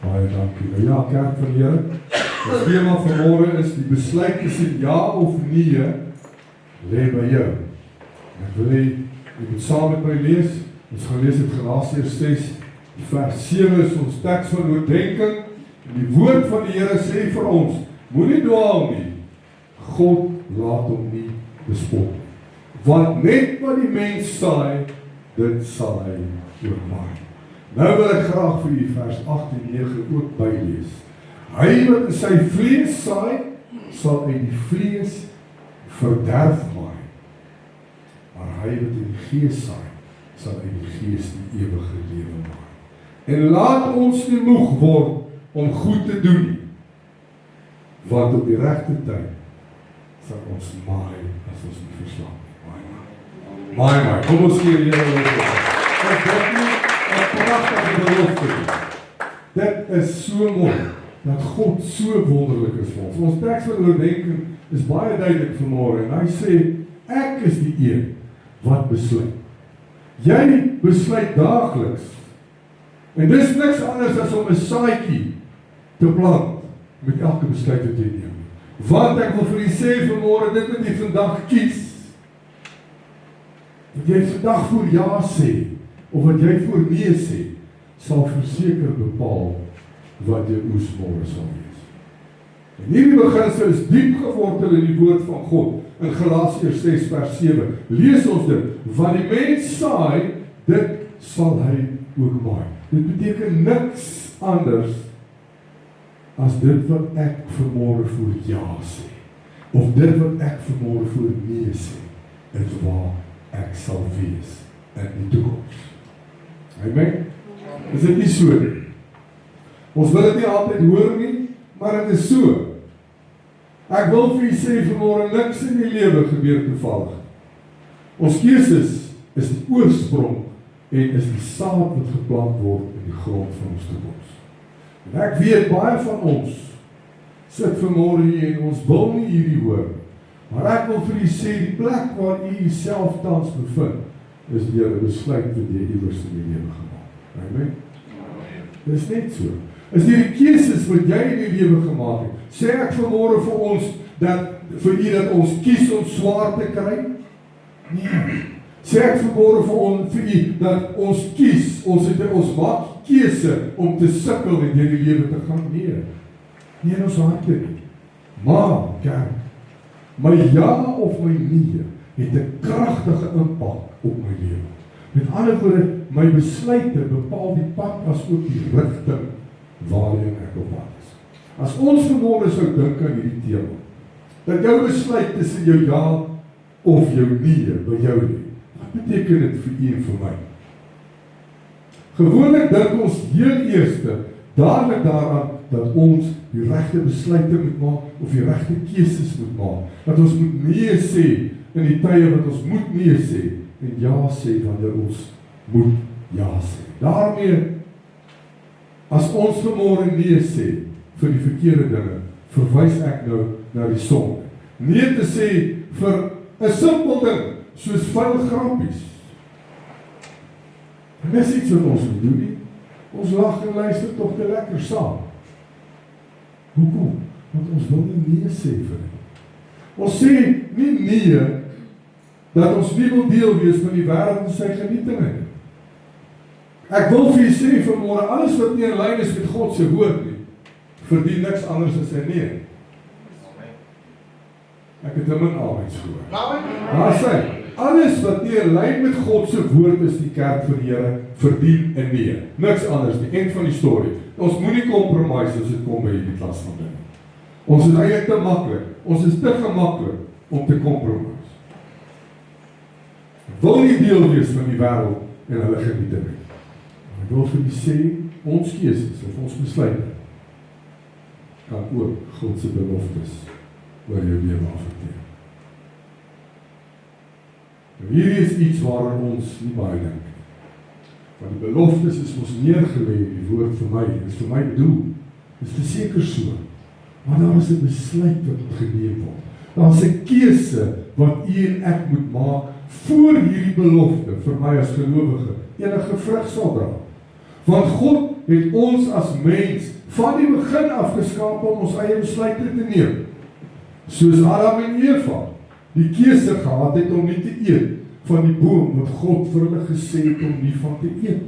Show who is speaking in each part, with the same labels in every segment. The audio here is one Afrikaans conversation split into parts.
Speaker 1: Baie dankie. Nou ja, kerk van die Here. Die thema vanmôre is die besluit tussen ja of nee lê by jou. Ek wil jy moet saam met my lees. Ons gaan lees uit Galasiërs 6, vers 7 is ons teks van oordeenking. En die woord van die Here sê vir ons, moenie dwaal nie. God laat hom nie bespot nie. Want net wat die mens saai, dit sal hy oormaai. Nou wil ek graag vir u vers 8 en 9 ook bylees. Hy wat in sy vlees saai, sal uit die vlees verderf maai. Maar hy wat in die gees saai, sal uit die gees die ewige lewe maai. En laat ons nie moeg word om goed te doen nie, want op die regte tyd sal ons maai as ons nie verslaap nie. Maai. Kom ons gee die Here lof. Pragtige belofte. Dit is so mooi, dat God so wonderlik is vir ons. Ons teks van oordeenking is baie duidelik vanmôre, en hy sê, ek is die een wat besluit. Jy besluit daagliks, en dis niks anders as om 'n saadjie te plant, met elke besluit wat jy neem. Want ek wil vir u sê vanmôre, dit wat jy vandag kies, wat jy vandag voor ja sê, of wat jy voor nee sê, sal verseker bepaal wat jou oes môre sal wees. En hierdie beginsel is diep gewortel in die woord van God. In Galasiërs 6 vers 7 lees ons dit, wat die mens saai, dit sal hy ook maai. Dit beteken niks anders as dit wat ek vanmôre voor ja sê, of dit wat ek vanmôre voor nee sê, is waar ek sal wees in die toekoms. Amen? Is dit nie so nie? Ons wil dit nie altyd hoor nie, maar dit is so. Ek wil vir u sê vanmôre, niks in die lewe gebeur toevallig. Ons keuses is die oorsprong en is die saad wat geplant word in die grond van ons toekoms. En ek weet baie van ons sit vanmôre hier en ons wil nie hierdie hoor, maar ek wil vir u sê, die plek waar u jouself tans bevind, is deur 'n besluit wat jy iewers in die lewe gemaak. Amen. Dit is net so. Is die keuses wat jy in die lewe gemaak het. Sê ek vanmôre vir ons dat vir u dat ons kies om swaar te kry? Nee. Sê ek vanmôre vir u dat ons kies, ons maak keuse om te sukkel en deur die lewe te gaan? Nee. Nie in ons harte nie. Maar kerk, my ja of my nee het 'n kragtige impak op my lewe. Met ander woorde, my besluite bepaal die pad as ook die rigting waarheen ek op pad is. As ons vanmôre sou dink aan hierdie tema, dat jou besluit tussen jou ja of jou nee by jou lê, wat beteken dit vir u en vir my? Gewoonlik dink ons heel eerste dadelik daaraan dat ons die regte besluite moet maak of die regte keuses moet maak. Dat ons moet nee sê in die tye wat ons moet nee sê en ja sê wanneer ons moet ja sê. Daarmee, as ons vanmôre nee sê vir die verkeerde dinge, verwys ek nou na die sonde. Nee te sê vir 'n simpel ding soos vuil grappies. En dis iets wat ons moet doen nie. Ons lag en luister tog te lekker saam. Hoekom? Want ons wil nie nee sê vir dit. Ons sê nie nee dat ons nie wil deel wees van die wêreld en sy genietinge nie. Ek wil vir u sê vanmôre, alles wat nie in lyn is met God se woord nie, verdien niks anders as 'n nee. Ek het 'n min amens gehoor. Maar sê, alles wat nie in lyn met God se woord is, die kerk van die Here, verdien 'n nee. Niks anders nie. End van die storie. Ons moenie compromise as dit kom by hierdie klas van dinge. Ons is eintlik te maklik. Ons is te gemaklik om te compromise. Wil nie deel wees van die wêreld en hulle genietinge. Ek wil vir u sê, ons keuses of ons besluite kan ook God se beloftes oor jou lewe affekteer. Hierdie is iets waaraan ons nie baie dink. Want die beloftes is ons neergelê in die woord vir my, is vir my bedoel. Is verseker so. Maar daar is 'n besluit wat moet geneem word. Daar is 'n keuse wat u en ek moet maak voor hierdie belofte vir my as gelowige enige vrug sal dra. Want God het ons as mens van die begin af geskaap om ons eie besluite te neem. Soos Adam en Eva die keuse gehad het om nie te eet van die boom wat God vir hulle gesê het om nie van te eet.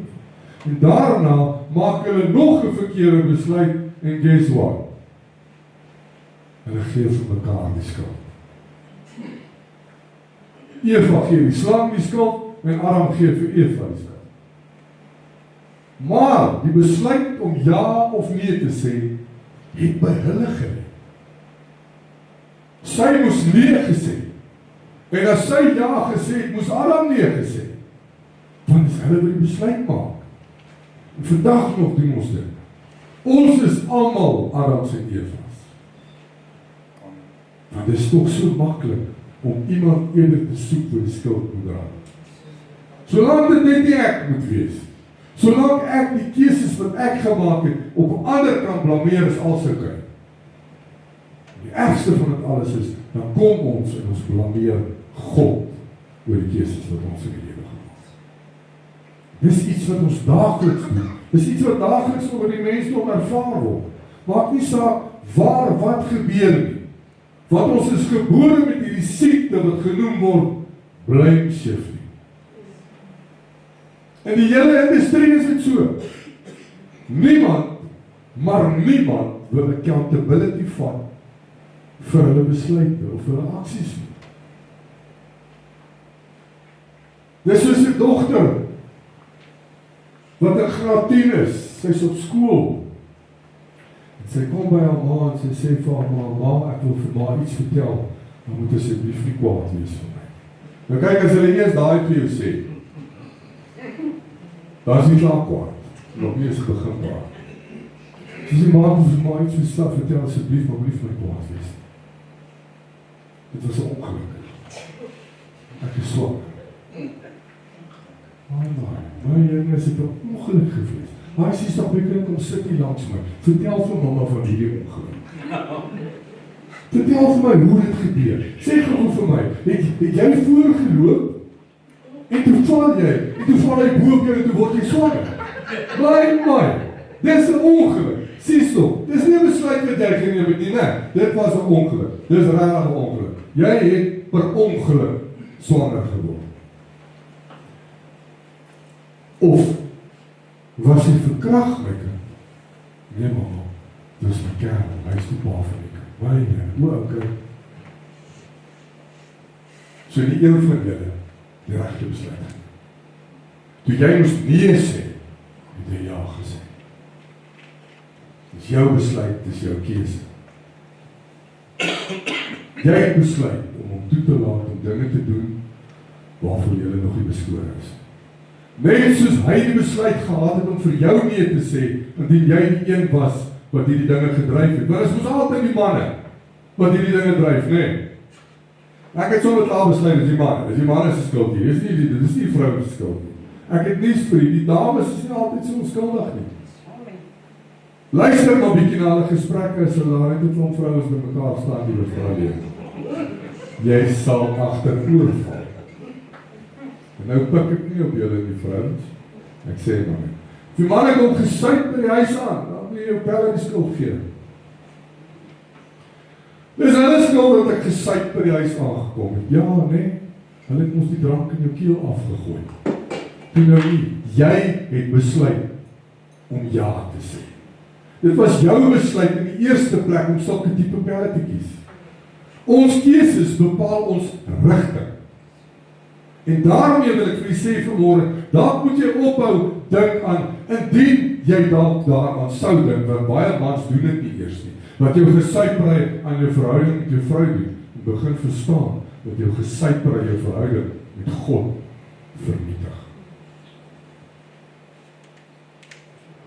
Speaker 1: En daarna maak hulle nog 'n verkeerde besluit en guess what? Hulle gee vir mekaar die skuld. Eva gee die slang die skuld en Adam gee vir Eva die skuld. Maar die besluit om ja of nee te sê, het by hulle gelê. Sy moes nee gesê. En as sy ja gesê het, moes Adam nee gesê. Want hulle wil die besluit maak. En vandag nog doen ons dit. Ons is almal Adams en Eva's. Want dit is toch so maklik om iemand eerder te soek vir die skuld moet dra. Solank dit net nie ek moet wees. Solank ek die keuses wat ek gemaak het op 'n ander kan blameer is als ek kan. Die ergste van dit alles is, dan kom ons en ons blameer God oor die keuses wat ons in die lewe gemaak het. Dis iets wat ons daagliks doen. Dis iets wat daagliks oor die mensdom ervaar word. Maak nie saak waar wat gebeur nie. Want ons is gebore met hierdie siekte wat genoem word blame shifting. In die hele industrie is dit so. Niemand, maar niemand wil accountability vat vir hulle besluite of hulle aksies nie. Dis soos 'n dogter wat in graad 10 is, sy's op skool. En sy kom by haar ma en sy sê vir haar ma, ek wil vir ma iets vertel, dan moet asseblief nie kwaad wees vir my. Nou kyk, as hulle eers daai vir jou sê, daar is nie klaar kwaad, nog nie eens begin praat. Sy sê, ma, ek wil vir ma iets vertel, asseblief, maar lief my kwaad wees. Dit was 'n ongeluk. Ek is swak. Maar jy is het 'n ongeluk gewees. Hy sê, stap my kind, kom sit hier langs my. Vertel vir mama van hierdie ongeluk. Vertel vir my hoe dit gebeur. Sê gou vir my, het jy voorgeloop, en toe val jy bo op jou en toe word jy swanger. My, dis 'n ongeluk. Sies toch, dis nie 'n besluit wat jy geneem het nie, nee. Dit was 'n ongeluk. Dis regtig 'n ongeluk. Jy het per ongeluk swanger geword. Of was jy verkragt, my kind? Nee, mama, dis my kerel, hy is die pa van my kind. My, okay. So die een van julle, die regte besluit. Toe jy moes nee sê, het jy ja gesê. Dis jou besluit, dis jou keuse. Jy het besluit om toe te laat om dinge te doen waarvoor jy nog nie beskore is. Net soos hy die besluit gehad het om vir jou nee te sê, indien jy die een was wat hierdie dinge gedryf het. Maar is ons altyd die manne wat hierdie dinge dryf, nee. Ek het sommer klaar besluit, dis die manne se skuld hier. Dit is nie vrou se skuld nie. Ek het nies vir die dames is nie altyd so onskuldig nie. Luister maar bietjie na hulle gesprekke, as hulle daar net 'n klomp vrouens by mekaar staan die Australië. Jy sal agteroor val. En nou pik ek nie op julle die vrouens. Ek sê maar net. Die manne kom gesuip by die huis aan, dan moet jy jou pelle die skuld gee. Dis hulle skuld dat ek gesuip by die huis aangekom het. Ja, nee. Hulle het ons die drank in jou keel afgegooi. Toe nou nie, jy het besluit om ja te sê. Dit was jou besluit in die eerste plek om sulke tipe pelle te kies. Ons keuses bepaal ons rigting. En daarmee wil ek vir jy sê vanmôre, dalk moet jy ophou dink aan, indien jy dalk daaraan sou dink, want baie mans doen dit nie eers nie, wat jou gesuipery aan jou verhouding met jou vrou doen, en begin verstaan, dat jou gesuipery jou verhouding met God vernietig.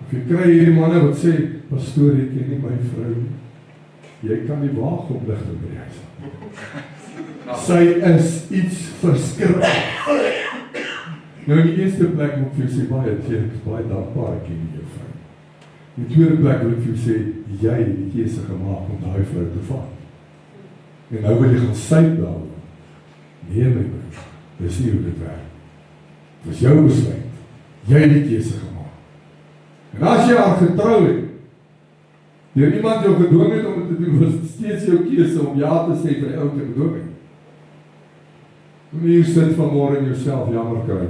Speaker 1: Of jy kry hierdie manne wat sê, pastoor, ek ken nie my vrou nie. Jy kan nie waag om lig te by die huis aan. Sy is iets verskriklik. Nou in die eerste plek moet ek vir jou sê, ek is baie dankbaar, ek ken nie jou vrou. In die tweede plek wil ek vir jou sê, jy het die keuse gemaak om daai vrou te vat. En nou wil jy gaan syp daaroor. Nee, my broer, dis nie hoe dit werk. Dit is jou besluit. Jy het die keuse gemaak. En as jy haar getrou het, Deur iemand jou gedwing het om dit te doen, was dit steeds jou keuse om ja te sê vir elke bedwinging. Moenie hier sit vanmôre en jouself jammer kry,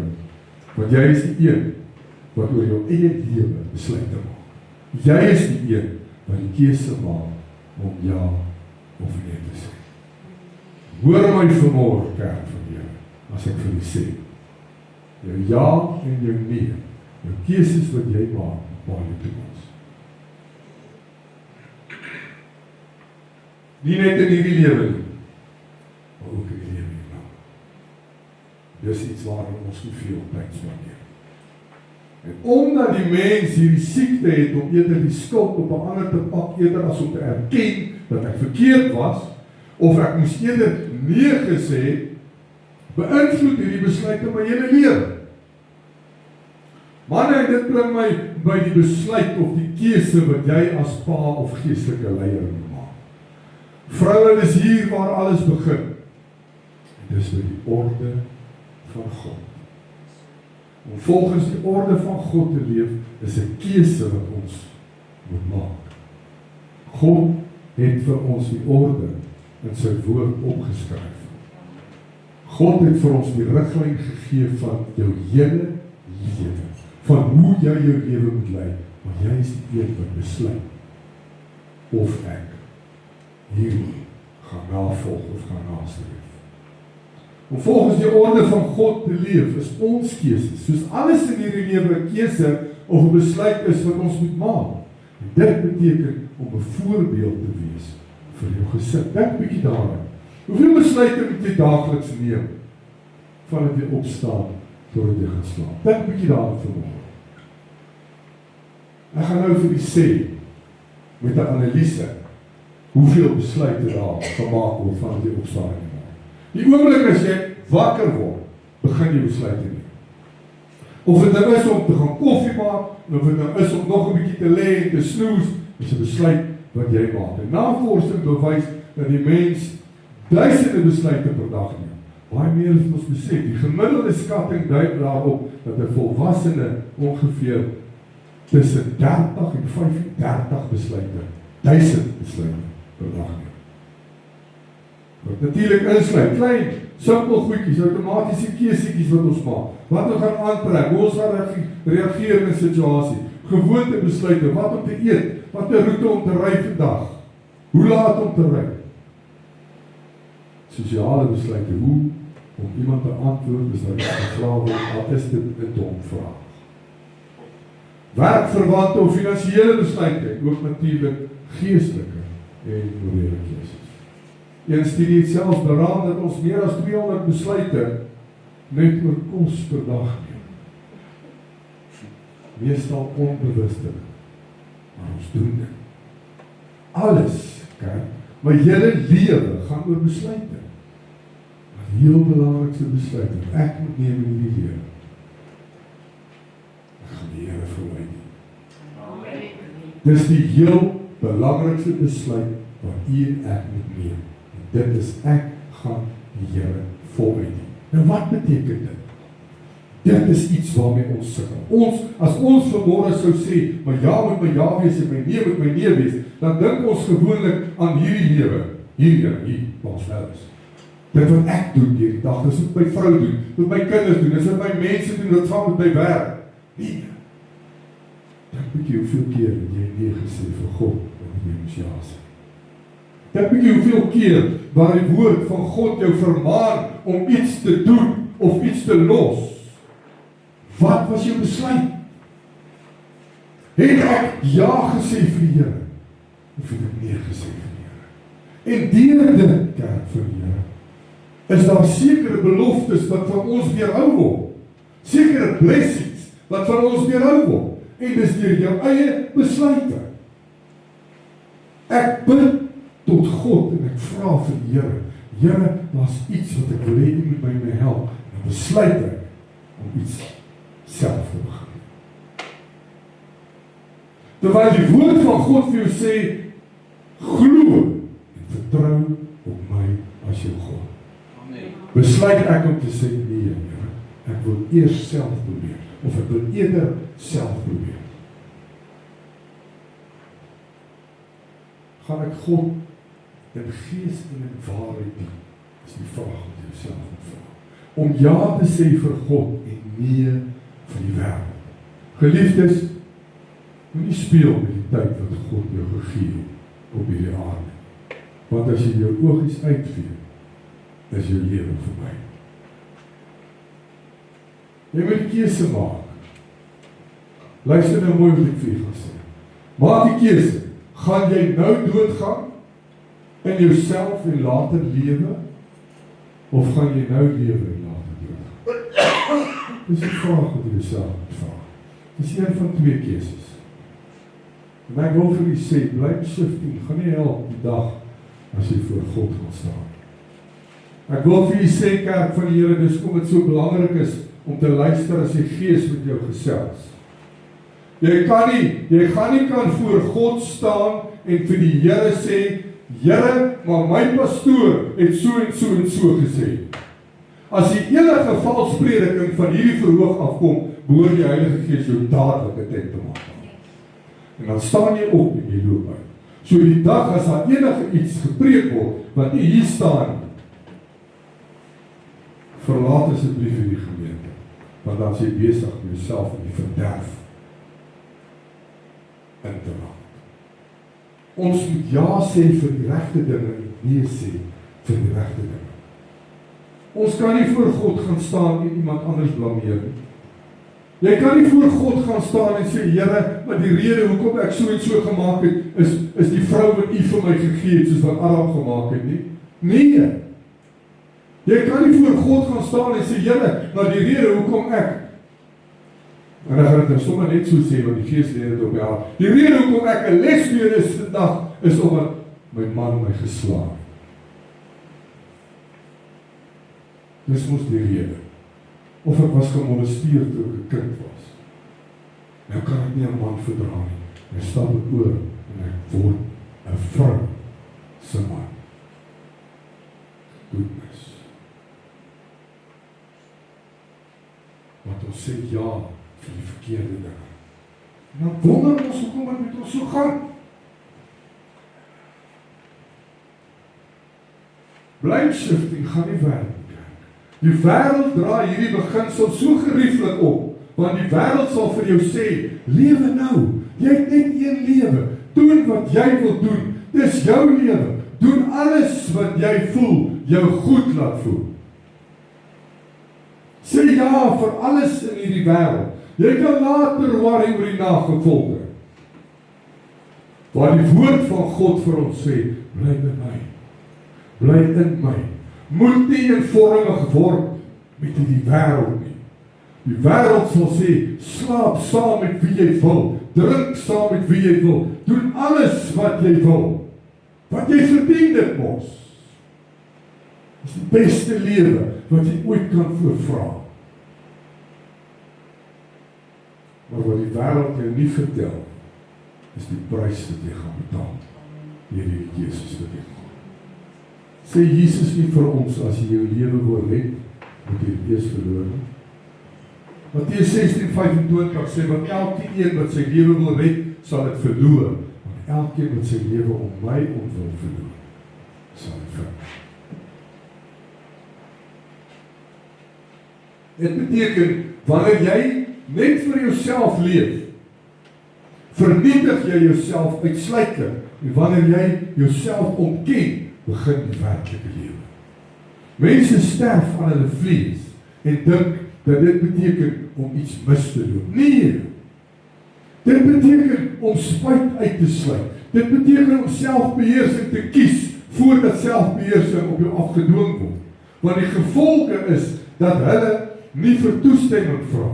Speaker 1: want jy is die een wat oor jou eie lewe besluit te maak. Jy is die een wat die keuse maak om ja of nee te sê. Hoor my vanmôre, kerk van die Here, as ek vir u sê, jou ja en jou nee, jou keuses wat jy maak, bepaal jou toekoms. Nie net in hierdie lewe nie, maar ook in die lewe hierna. Dis iets waarin ons nie veel tyd spandeer. En omdat die mens hierdie siekte het om eerder die skuld op 'n ander te pak, eerder as om te erken dat ek verkeerd was, of ek moes eerder nee gesê, beïnvloed hierdie besluit in my hele lewe. Manne, dit bring my by die besluit of die keuse wat jy as pa of geestelike leier moet maak. Vroue, dis hier waar alles begin. En dis by die orde van God. Om volgens die orde van God te leef, is 'n keuse wat ons moet maak. God het vir ons die orde in sy woord opgeskryf. God het vir ons die riglyn gegee van jou hele lewe, van hoe jy jou lewe moet lei, maar jy is die een wat besluit of ek hierdie gaan navolg of gaan nastreef. Om volgens die orde van God te leef is ons keuse, soos alles in hierdie lewe 'n keuse of 'n besluit is wat ons moet maak. En dit beteken om 'n voorbeeld te wees vir jou gesin. Dink 'n bietjie daaraan. Hoeveel besluite moet jy daagliks neem vandat jy opstaan totdat jy gaan slaap? Dink 'n bietjie daaraan vanmôre. Ek gaan nou vir u sê met 'n analise hoeveel besluite daar gemaak word vandat jy opstaan. Die oomblik as jy wakker word, begin jy besluite neem. Of dit nou is om te gaan koffie maak, of dit nou is om nog 'n bietjie te lê en te snoes, is 'n besluit wat jy maak. En navorsing bewys dat die mens duisende besluite per dag neem. Baie meer as ons besef. Die gemiddelde skatting dui daarop dat 'n volwassene ongeveer tussen 30 en 35 besluite, 1000 besluite per dag neem. Wat natuurlik insluit, klein, simpel goedjies, outomatiese keusetjies wat ons maak. Wat ons gaan aantrek, hoe ons gaan reageer in 'n situasie, gewoonte besluite, wat om te eet, wat 'n roete om te ry vandag, hoe laat om te ry. Sosiale besluite, hoe om iemand te antwoord is dat die gevra word, al is dit 'n dom vraag. Werkverwante of finansiële besluite, ook natuurlik geestelike en morele keuses. Een studie het selfs beraam dat ons meer as 200 besluite net oor kos per dag neem. Meestal onbewustelik, maar ons doen dit. Alles, kyk, my hele lewe gaan oor besluite. Maar die heel belangrikste besluit wat ek moet neem in die lewe, ek gaan die Here vir my neem. Dis die heel belangrikste besluit wat u en ek moet neem. Dit is ek gaan die Here voluit dien. Nou wat beteken dit? Dit is iets waarmee ons sukkel. As ons vanmôre sou sê, my ja moet my ja wees en my nee moet my nee wees, dan dink ons gewoonlik aan hierdie lewe, hier waar ons nou is. Dit wat ek doen deur die dag, dis wat my vrou doen, wat my kinders doen, dis wat my mense doen, wat saam met my werk. Nee. Dink bietjie hoeveel keer het jy nee gesê vir God, wat jy moes ja sê. Dink bietjie hoeveel keer waar die woord van God jou vermaan om iets te doen of iets te los. Wat was jou besluit? Het ek ja gesê vir die Here of het ek nee gesê vir die Here? En deur dit, kerk vir die Here, is daar sekere beloftes wat van ons weerhou word. Sekere blessings wat van ons weerhou word. En dis deur jou eie besluite. Ek bid tot God en ek vra vir die Here. Here, daar's iets wat ek wil hê U moet by my help. En besluit ek om iets self te begin. Terwyl die woord van God vir jou sê, glo en vertrou op my as jou God. Amen. Besluit ek om te sê nee, Here. Ek wil eers self probeer. Of ek wil eerder self probeer. gaan ek God in gees en in waarheid dien? Is die vraag wat jy jouself moet vra. Om ja te sê vir God en nee vir die wêreld. Geliefdes, moenie speel met die tyd wat God jou gegee het op hierdie aarde. Want as jy jou oogies uitvee, is jou lewe verby. Jy moet die keuse maak. Luister nou mooi wat ek vir jou gaan sê. Maak die keuse. Gaan jy nou doodgaan in jouself en later lewe? Of gaan jy nou lewe en later doodgaan? Dis die vraag wat jy jouself moet vra. Dis een van twee keuses. En ek wil vir jy sê, bly shifting, gaan nie help die dag as jy voor God gaan staan. Ek wil vir jy sê, kerk van die Here, dis kom het so belangrik is om te luister as die Gees met jou gesels. Jy gaan nie kan voor God staan en vir die Here sê, Here, maar my pastoor het so en so en so gesê. As die enige valsprediking van hierdie verhoog afkom, behoort die Heilige Gees jou dadelik attent te maak. En dan staan jy op en jy loop uit. So die dag as daar enige iets gepreek word, wat nie hier staan, verlaat asseblief hierdie gemeente, want dan is jy besig met jouself in die verderf in te raak. Ons moet ja sê vir die regte dinge en nee sê vir die regte dinge. Ons kan nie voor God gaan staan en iemand anders blameer nie. Jy kan nie voor God gaan staan en sê, Here, maar die rede hoekom ek so en so gemaak het, is die vrou wat U vir my gegee het, soos wat Adam gemaak het nie. Nee. Jy kan nie voor God gaan staan en sê, Here, maar die rede hoekom ek, en dan gaan het sommer net so sê, want die Gees leer het op jou, die rede hoekom ek 'n lesbier is vandag, is omdat my man my geslaan. Dis mos die rede. Of ek was gemolesteer toe ek 'n kind was. Nou kan ek nie 'n man verdra nie. Nou stap ek oor en ek word 'n vrou se man. Goodness. Want ons sê ja vir die verkeerde dinge. En dan wonder ons hoekom dit met ons so gaan. Blame shifting gaan nie werk. Die wêreld draai hierdie beginsel so gerieflik op, want die wêreld sal vir jou sê, lewe nou, jy het net een lewe, doen wat jy wil doen, dis jou lewe, doen alles wat jy voel, jou goed laat voel. Sê ja vir alles in hierdie wêreld, jy kan later worry oor die nagevolge. Waar die woord van God vir ons sê, bly by my, bly in my, moet nie eenvormig word met die wêreld nie. Die wêreld sal sê, slaap saam met wie jy wil, drink saam met wie jy wil, doen alles wat jy wil, wat jy verdien dit mos. Dis die beste lewe wat jy ooit kan voorvra. Maar wat die wêreld jou nie vertel, is die prys wat jy gaan betaal, deur die keuses wat jy maak. Sê Jesus nie vir ons, as jy jou lewe wil red, moet jy dit eers verloor nie. Matteus 16:25 sê, want elkeen wat sy lewe wil red, sal dit verloor. Want elkeen wat sy lewe om my ontwil verloor, sal dit vind. Dit beteken, wanneer jy net vir jouself leef, vernietig jy jouself uitsluitlik. En wanneer jy jouself ontken, begin die werklike lewe. Mense sterf aan hulle vlees en dink dat dit beteken om iets mis te doen. Nee! Dit beteken om spyt uit te sluit. Dit beteken om selfbeheersing te kies voordat selfbeheersing op jou afgedwing word. Want die gevolge is dat hulle nie vir toestemming vra.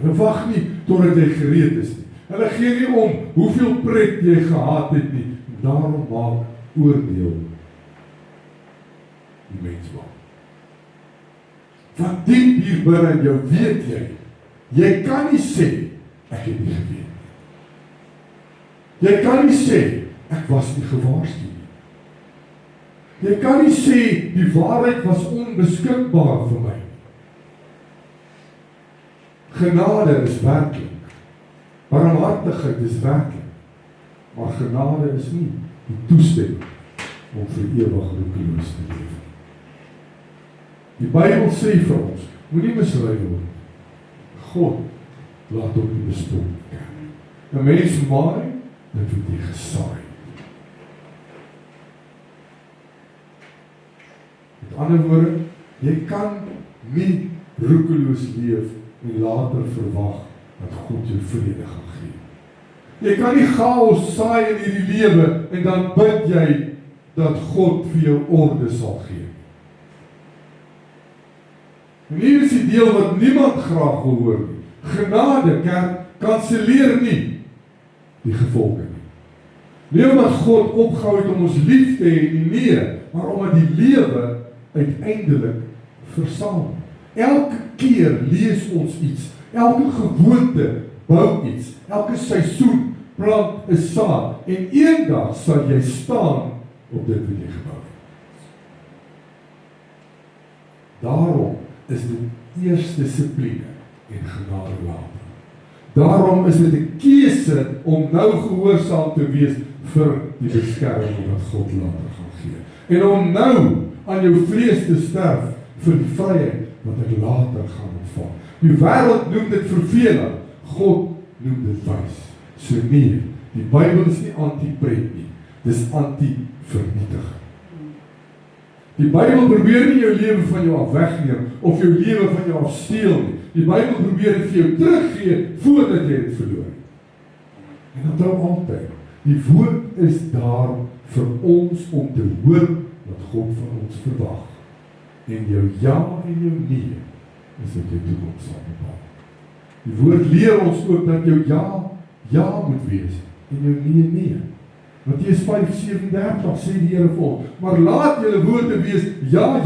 Speaker 1: Hulle wag nie totdat jy gereed is nie. Hulle gee nie om hoeveel pret jy gehad het nie. Daarom maak oordeel die mens maak. Van diep hier binne in jou weet jy kan nie sê, ek het nie geweet. Jy kan nie sê, ek was nie gewaarsku nie. Jy kan nie sê, die waarheid was onbeskikbaar vir my. Genade is werklik. Barmhartigheid is werklik. Maar genade is nie die toestemming om vir ewig roekeloos te leef. Die Bybel sê vir ons, moenie mislei word. God laat op die bespoor kan. 'n Mens maai, dit word jy gesaai. Met ander woorde, jy kan nie roekeloos leef en later verwag dat God jou vrede gaan gee. Jy kan nie chaos saai in hierdie lewe en dan bid jy dat God vir jou orde sal gee. En hier is die deel wat niemand graag wil hoor nie. Genade, kerk, kanseleer nie die gevolge nie. Nie omdat God opgehou het om ons lief te hê nie, maar omdat die lewe uiteindelik versaam. Elke keer lees ons iets, elke gewoonte bou iets, elke seisoen plant 'n saad, en eendag sal jy staan op dit wat jy gebou het. Daarom is dit eers dissipline en genade later. Daarom is dit 'n keuse om nou gehoorsaam te wees vir die beskerming wat God later gaan gee. En om nou aan jou vlees te sterf vir die vryheid wat ek later gaan ontvang. Die wêreld noem dit verveling, God noem dit wys. So nee, die Bybel is nie anti-pret nie, dis anti-vernietiging. Die Bybel probeer nie jou lewe van jou af wegneem, of jou lewe van jou af steel nie. Die Bybel probeer dit vir jou teruggee, voordat jy dit verloor het. En onthou altyd, die woord is daar vir ons om te hoor wat God van ons verwag. En jou ja en jou nee, is wat jou toekoms sal bepaal. Die woord leer ons ook dat jou ja moet wees, en jou nee. Matteus 5:37 sê die Here vir ons, maar laat julle woorde wees, ja,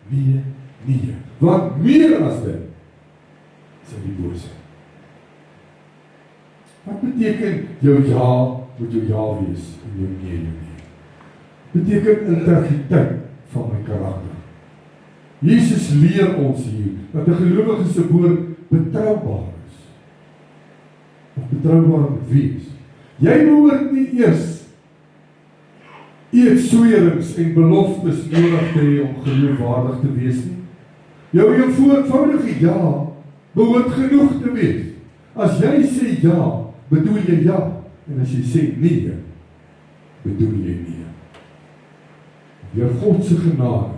Speaker 1: nee. Want meer as dit, sal die bose. Wat beteken jou ja, moet jou ja wees, en jou nee. Beteken integriteit van my karakter. Jesus leer ons hier, dat 'n gelowige se woord betroubaar is. Of betroubaar moet wees. Jy behoort nie eers eetsweerings en beloftes nodig te hê om geloofwaardig te wees nie. Jou eenvoudige ja behoort genoeg te wees. As jy sê ja, bedoel jy ja. En as jy sê nee, bedoel jy nee. Deur God se genade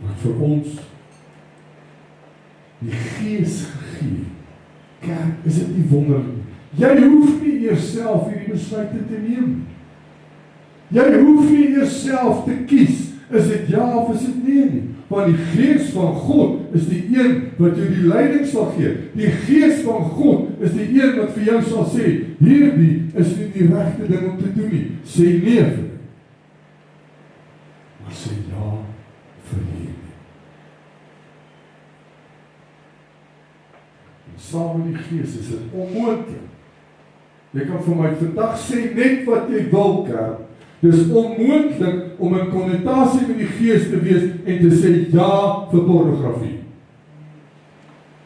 Speaker 1: wat vir ons die Gees gegee. Kerk, is dit nie wonderlik? Jy hoef nie eers self hierdie besluite te neem. Jy hoef nie eers self te kies, is dit ja of is dit nee nie. Want die Gees van God is die een wat jou die leiding sal gee. Die Gees van God is die een wat vir jou sal sê, hierdie is nie die regte ding om te doen nie. Sê nee vir dit. Maar sê ja vir hierdie. En saam met die Gees is dit onmoontlik. Jy kan vir my vandag sê net wat jy wil, kerk. Dis onmoontlik om in konnotasie met die Gees te wees en te sê ja vir pornografie.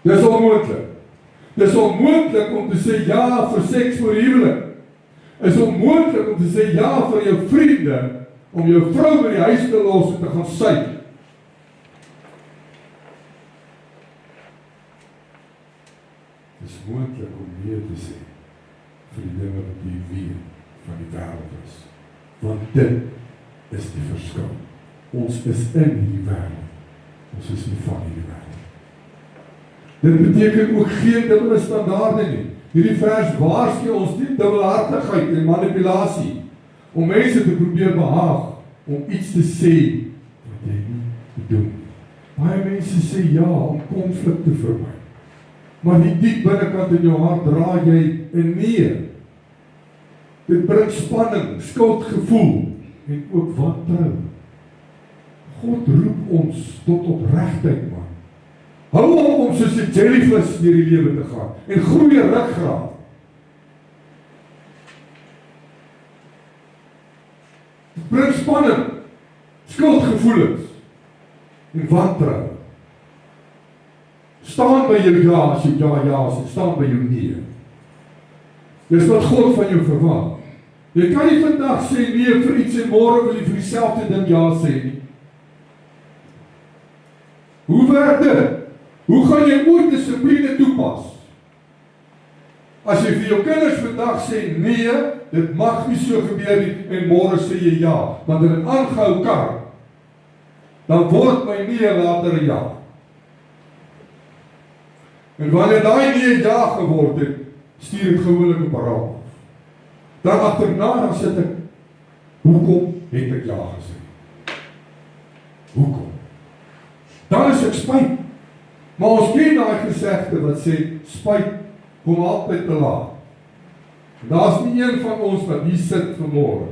Speaker 1: Dis onmoontlik. Dis onmoontlik om te sê ja vir seks voor huwelik. Is onmoontlik om te sê ja vir jou vriende, om jou vrou by die huis te los en te gaan suip. Dis moontlik om nee te sê vir die dinge wat jy weet van die wêreld is. Want dit is die verskil. Ons is in die wêreld. Ons is nie van die wêreld. Dit beteken ook geen dubbele standaarde nie. Hierdie vers waarsku ons nie dubbelhartigheid en manipulasie om mense te probeer behaag om iets te sê wat jy nie doen. Baie mense sê ja om konflik te vermy. Maar die diep binnekant in jou hart dra jy 'n nee. Dit bring spanning, skuldgevoel en ook wantrou. God roep ons tot opregtheid, man. Hou op om soos 'n jellyfish deur die lewe te gaan en groei ruggraat. Dit bring spanning, skuldgevoelens en wantrou. Staan by jou ja as jou ja is en staan by jou nee. Dis wat God van jou verwag. Jy kan nie vandag sê nee vir iets en môre wil jy vir dieselfde ding ja sê nie. Hoe werk dit? Hoe gaan jy ooit dissipline toepas? As jy vir jou kinders vandag sê nee, dit mag nie so gebeur nie, en môre sê jy ja, want dit aangehou kan, dan word my nee later 'n ja. En wanneer daai nee ja geword het, stuur ek gewoonlik 'n paraat af. Dan agterna dan sit ek, hoekom het ek ja gesê? Hoekom? Dan is ek spyt. Maar ons ken daai gesegde wat sê, spyt kom altyd te laat. Daar's nie een van ons wat hier sit vanmôre,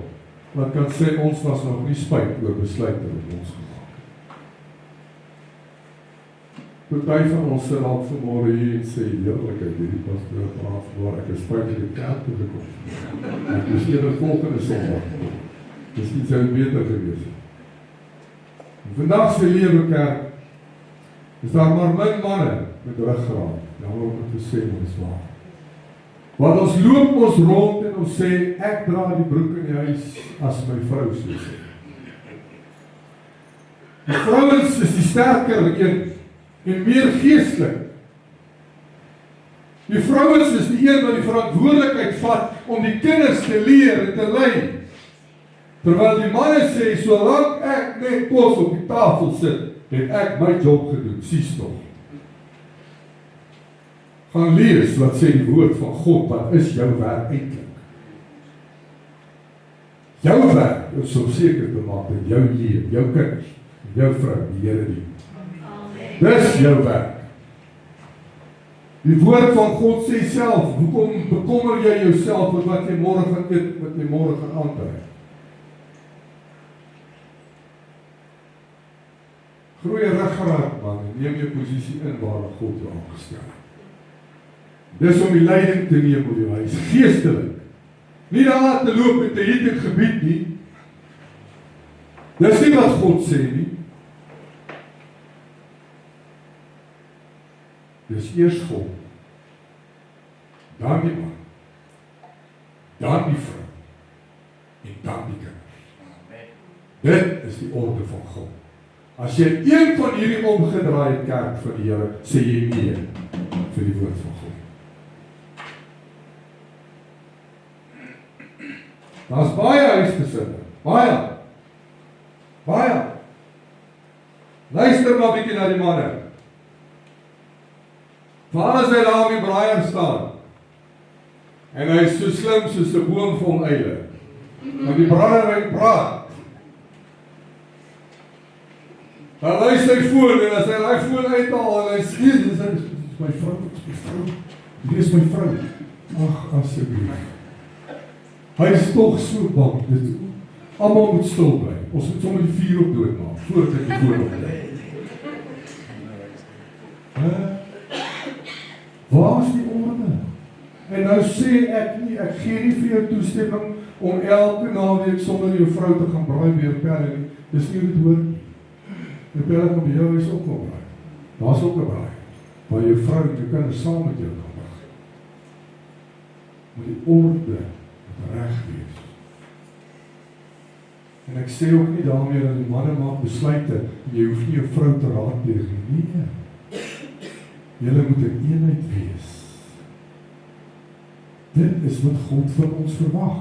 Speaker 1: wat kan sê ons was nog nie spyt oor besluite wat ons gemaak het. Party van ons sit dalk vanmôre hier en sê, heerlikheid, hierdie pastoor praat vanmôre, ek is spyt dat ek kerk toe gekom. Ek is eerder volgende Sondag. Miskien sou dit beter gewees het. Vandag se lewe kerk, is daar maar min manne met ruggraat. Daarom moet ek sê, ons is waar. Want ons loop ons rond en ons sê, ek dra die broek in die huis as my vrou so sê. Die vrouens is die sterker een en meer geestelik. Die vrouens is die een wat die verantwoordelikheid vat om die kinders te leer en te lei. Terwyl die manne sê, solank ek net kos op die tafel sit, het ek my job gedoen, sies tog. Gaan lees wat sê die woord van God, wat is jou werk eintlik? Jou werk is om seker te maak dat jou leer, jou kinders, jou vrou, die Here dien. Dis jou werk. Die woord van God sê self, hoekom bekommer jy jouself oor wat jy môre gaan eet, wat jy môre gaan aantrek? Groei ruggraat, man, en neem jou posisie in waar God jou aangestel het. Dis om die leiding te neem oor jou huis, geestelik. Nie daar te loop met 'n hitte gebied nie. Dis nie wat God sê nie. Dis eers God, dan die man, dan die vrou, en dan die kinders. Dit is die orde van God. As jy een van hierdie omgedraaide kerk van die Here, sê jy nee vir die woord van God. Daar's baie huisgesinne, baie. Luister maar 'n bietjie na die manne. Waar as hy daar op die braaier staan, en hy is so slim soos 'n boom vol eile, want die brandewyn praat. Dan luister hy voor, en as hy daai foon uithaal, en hy sê, dis my vrou, dit is my vrou. Ag, asseblief. Hy is tog so bang, almal moet stil bly. Ons moet sommer die vuur op dood maak, voordat ek die foon opneem. Waar is die orde? En nou sê ek gee nie vir jou toestemming om elke naweek sonder jou vrou te gaan braai by jou pelle nie. Dis nie hoe dit hoort nie. Die pelle kan by jou huis ook nog braai. Daar's ook 'n braai, waar jou vrou en jou kinders saam met jou kan braai. Maar die orde moet reg wees. En ek sê ook nie daarmee dat die manne maak besluite, jy hoef nie jou vrou te raadpleeg nie. Nee. Julle moet 'n eenheid wees. Dit is wat God van ons verwag.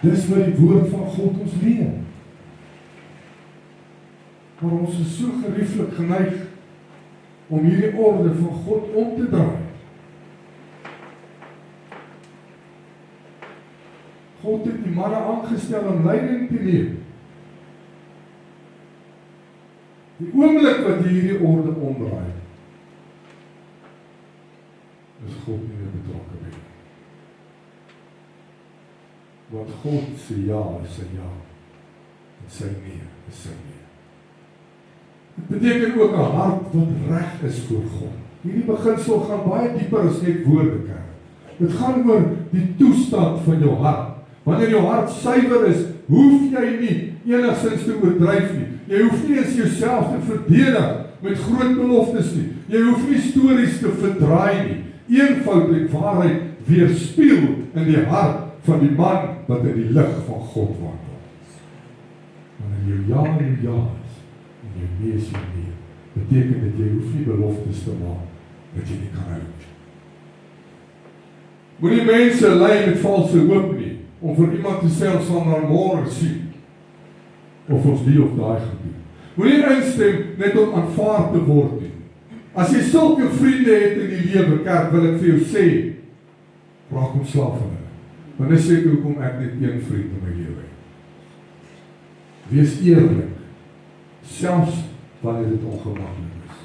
Speaker 1: Dis wat die woord van God ons leer. Maar ons is so gerieflik geneig om hierdie orde van God om te draai. God het die manne aangestel om leiding te neem. Die oomblik wat jy hierdie orde omdraai, is God nie meer betrokke by. Want God sê ja, is sy ja. En sy nee, is sy nee. Dit beteken ook 'n hart wat reg is voor God. Hierdie beginsel gaan baie dieper as net woorde kerk. Dit gaan oor die toestand van jou hart. Wanneer jou hart suiwer is, hoef jy nie enigstens te oordryf nie. Jy hoef nie eens jouself te verdedig met groot beloftes nie. Jy hoef nie stories te verdraai nie. Eenvoudig waarheid weerspieël in die hart van die man wat in die lig van God wandel. Wanneer jou ja is, en jou nee is jou nee, beteken dat jy hoef nie beloftes te maak, wat jy nie kan hou. Moenie mense lei met valse hoop nie, om vir iemand te sê, ons sal na môre sien, of ons die of daai gaan doen. Moenie instem net om aanvaar te word nie. As jy sulke vriende het in die lewe, kerk, wil ek vir jou sê, raak ontslaaf van hulle. Want dis seker hoekom ek net een vriend in my lewe het. Wees eerlik, selfs wanneer dit ongemaklik is.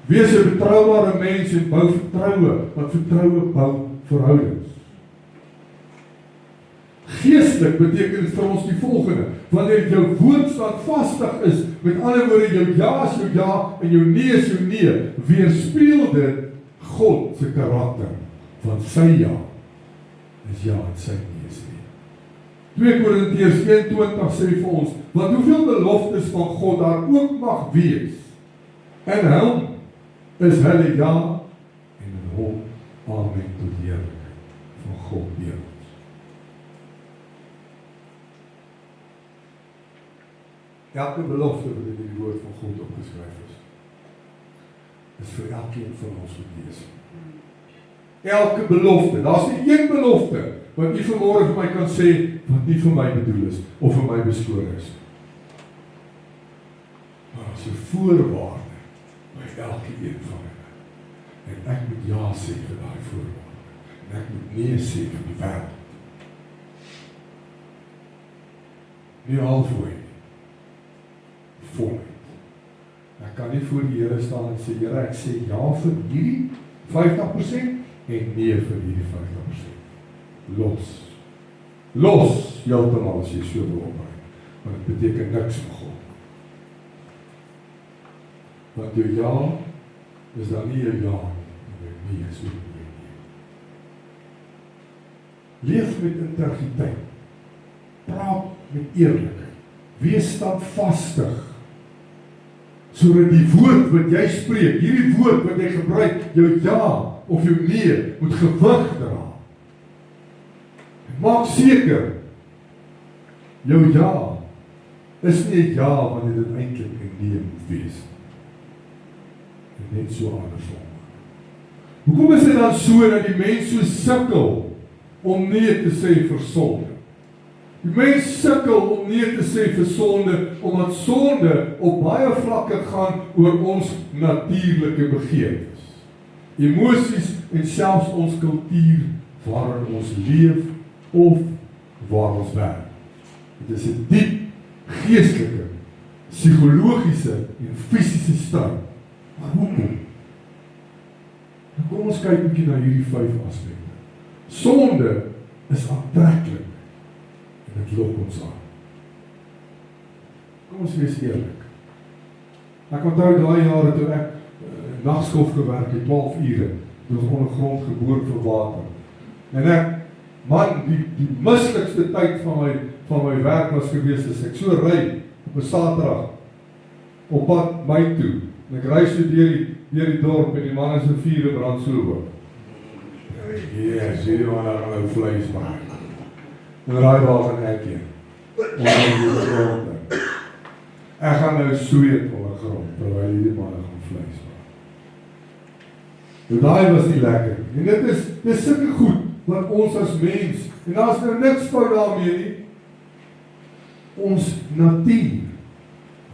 Speaker 1: Wees 'n betroubare mens en bou vertroue, want vertroue bou verhoudings. Geestelik beteken dit vir ons die volgende: wanneer jou woord standvastig is, met ander woorde, jou ja is jou ja en jou nee is jou nee, weerspieël dit God se karakter, van sy ja is ja en sy nee is nee. 2 Korintiërs 1:20 sê vir ons, want hoeveel beloftes van God daar ook mag wees, en hom is hulle ja, en in hom amen tot heerlikheid van God deur ons. Elke belofte wat in die woord van God opgeskryf is vir elkeen van ons moet lees. Elke belofte, daar's nie een belofte wat nie vanmôre vir my kan sê wat nie vir my bedoel is of vir my beskore is. Maar as 'n voorwaarde by elke een van hulle. En ek moet ja sê vir daai voorwaarde. En ek moet nee sê vir die wêreld. Nie halfway. Volheid. Ek kan nie voor die Here staan en sê, Here, ek sê ja vir hierdie 50% en nee vir hierdie 50%. Los heeltemal as jy so wil opbring. Want dit beteken niks vir God. Want jou ja is dan nie jou ja nie, jou nee is ook nie jou nee. Leef met integriteit. Praat met eerlikheid. Wees standvastig. Sodat die woord wat jy spreek, hierdie woord wat jy gebruik, jou ja of jou nee, moet gewig dra. Maak seker, jou ja is nie 'n ja wanneer dit eintlik 'n nee moet wees. En net so andersom. Hoekom is dit dan so dat die mens so sukkel om nee te sê vir sonde? Die mens sukkel om nee te sê vir sonde, omdat sonde op baie vlakke gaan oor ons natuurlike begeertes, emosies en selfs ons kultuur waarin ons leef of waar ons werk. Dit is 'n diep geestelike, psigologiese en fisiese stryd. Maar hoekom? Nou kom ons kyk 'n bietjie na hierdie 5 aspekte. Sonde is aantreklik. En dit lok ons aan. Kom ons wees eerlik. Ek onthou daai jare toe ek nagskof gewerk het, 12 ure, toe ons ondergrond geboor vir water. En ek, man, die mislikste tyd van my werk was gewees, as ek so ry, op 'n Saterdag, op pad my toe, en ek ry so deur die dorp, en die man is 'n vuur brand so hoog. Ja, sê die man, daar gaan nou vleis maak. En raai waar gaan ek heen? Onder die grond. Ek gaan nou sweet onder grond, terwyl hierdie manne gaan vleis maak. Nou daai was nie lekker. En dit is sulke goed, wat ons as mens, en daar is nou niks fout daarmee nie, ons natuur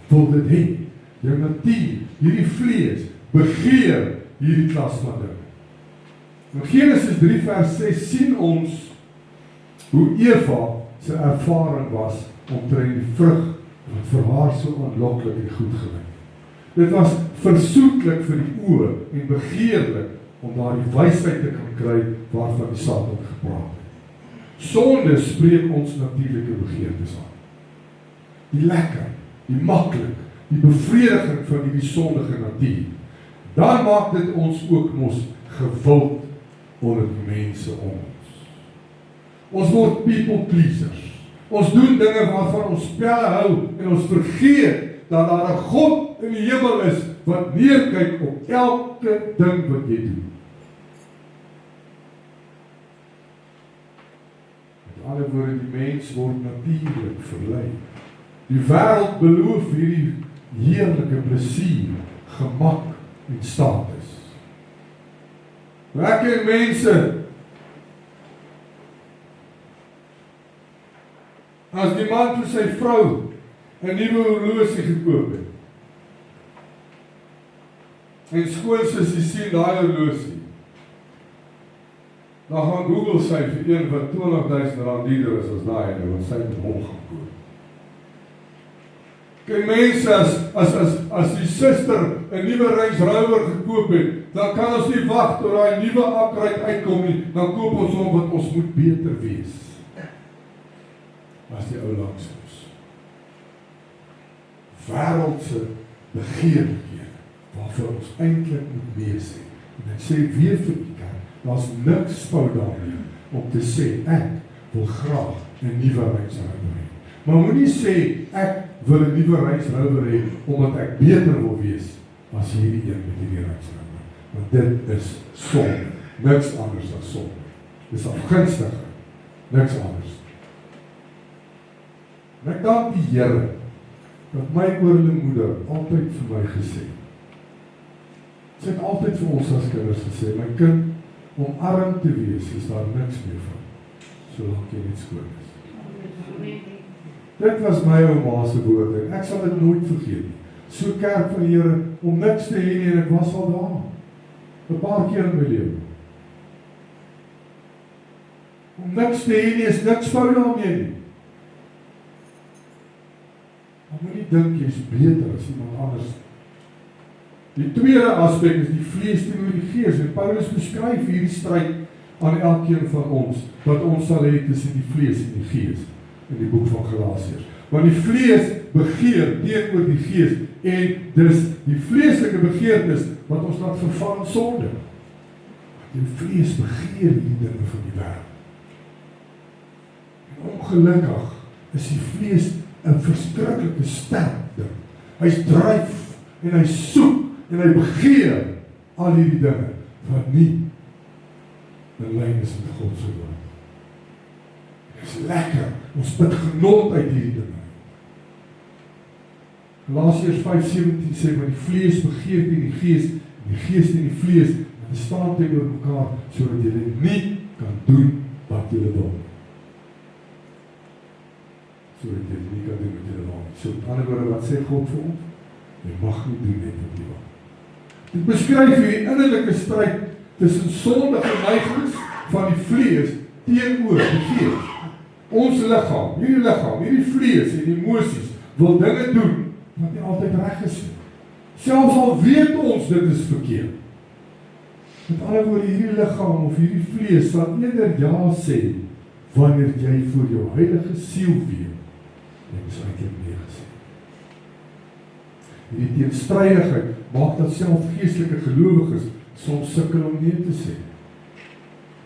Speaker 1: wil dit hê. Jou natuur, hierdie vlees, begeer hierdie klas van dinge. In Genesis 3 vers 6 sien ons hoe Eva sy ervaring was omtrent die vrug wat vir haar so aanloklik en goed gelyk. Dit was versoeklik vir die oë en begeerlik om daardie wysheid te kan kry waarvan die Satan gepraat het. Sonde spreek ons natuurlike begeertes aan. Die lekker, die maklik, die bevrediging van die sondige natuur. Dan maak dit ons ook mos gewild onder die mense om ons. Ons word people pleasers. Ons doen dinge waarvan ons pelle hou en ons vergeet dat daar 'n God in die hemel is wat neerkyk op elke ding wat jy doen. Met ander woorde, die mens word natuurlik verlei. Die wêreld beloof hierdie heerlike plesier, gemak en status. Ek ken mense, as die man vir sy vrou 'n nuwe horlosie gekoop het, en skoonsussie sien daai horlosie, dan gaan Google sy vir een wat R20.000 duurder is as daai ene, wat sy met hom gaan koop. Kyk mense, as die suster 'n nuwe Range Rover gekoop het, dan kan ons nie wag tot daai nuwe upgrade uitkom nie, dan koop ons hom, want ons moet beter wees as die ou langs ons. Wêreldse begeerlikhede, waarvoor ons eintlik moet wees het. En ek sê weer vir die kerk, daar's niks fout daarmee om te sê, ek wil graag 'n nuwe Range Rover hê. Maar moenie sê, ek wil 'n nuwe Range Rover hê, omdat ek beter wil wees as hierdie een met hierdie Range Rover. Want dit is sonde, niks anders as sonde. Dis afgunstige, niks anders. En ek dank die Here, dat my oorlede moeder altyd vir my gesê, sy het altyd vir ons as kinders gesê, my kind, om arm te wees, is daar niks meer van, solank jy net skoon is. Dit was my ouma se woorde, ek sal dit nooit vergeet nie. So kerk van die Here, om niks te hê nie, en ek was al daar, 'n paar keer in my lewe. Om niks te hê nie, is niks fout daarmee nie. Maar moenie dink jy is beter as iemand anders. Die tweede aspek is die vlees teenoor die gees. En Paulus beskryf hierdie stryd aan elkeen van ons, wat ons sal hê tussen die vlees en die gees, in die boek van Galasiërs. Want die vlees begeer teenoor die gees, en dis die vleeslike begeertes wat ons laat verval in sonde. Die vlees begeer die dinge van die wêreld. En ongelukkig is die vlees 'n verskriklike sterk ding. Hy's dryf en hy soek en hy begeer al hierdie dinge wat nie in lyn is met God se wil. Dit is lekker, ons put genot uit hierdie dinge. Galasiërs 5:17 sê, maar die vlees begeer teen die gees, en die gees teen die vlees, en dit staan teenoor mekaar, sodat julle nie kan doen wat julle wil. Sodat julle nie kan doen wat julle wil. So met ander woorde, wat sê God vir ons? Jy mag nie doen net wat jy wil. Dit beskryf hierdie innerlike stryd tussen sondige neigings van die vlees teenoor die gees. Ons liggaam, hierdie vlees en die emosies wil dinge doen wat nie altyd reg is nie. Selfs al weet ons dit is verkeerd. Met ander woorde, hierdie liggaam of hierdie vlees sal eerder ja sê wanneer jy vir jou heilige siel weet. Dit is eintlik nee gesê. Hierdie teenstrydigheid maak dat self geestelike gelowiges soms sukkel om nee te sê.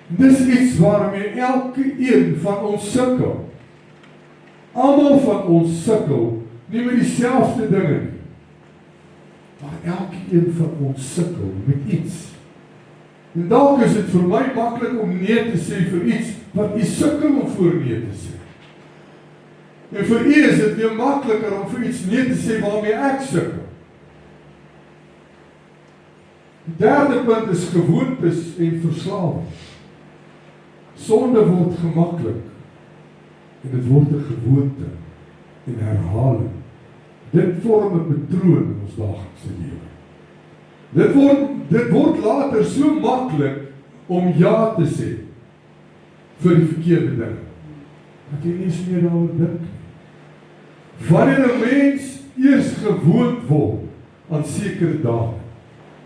Speaker 1: Dis iets waarmee elke een van ons sukkel. Almal van ons sukkel, nie met dieselfde dinge nie. Maar elke een van ons sukkel met iets. En dalk is dit vir my maklik om nee te sê vir iets wat u sukkel om voor nee te sê. En vir u is dit weer makliker om vir iets nee te sê waarmee ek sukkel. Die derde punt is gewoontes en verslawing. Sonde word gemaklik en dit word 'n gewoonte en herhaling. Dit vorm 'n patroon in ons daaglikse lewe. Dit word later so maklik om ja te sê vir die verkeerde ding, dat jy nie eens meer daaroor dink nie. Wanneer 'n mens eers gewoond word aan sekere dade,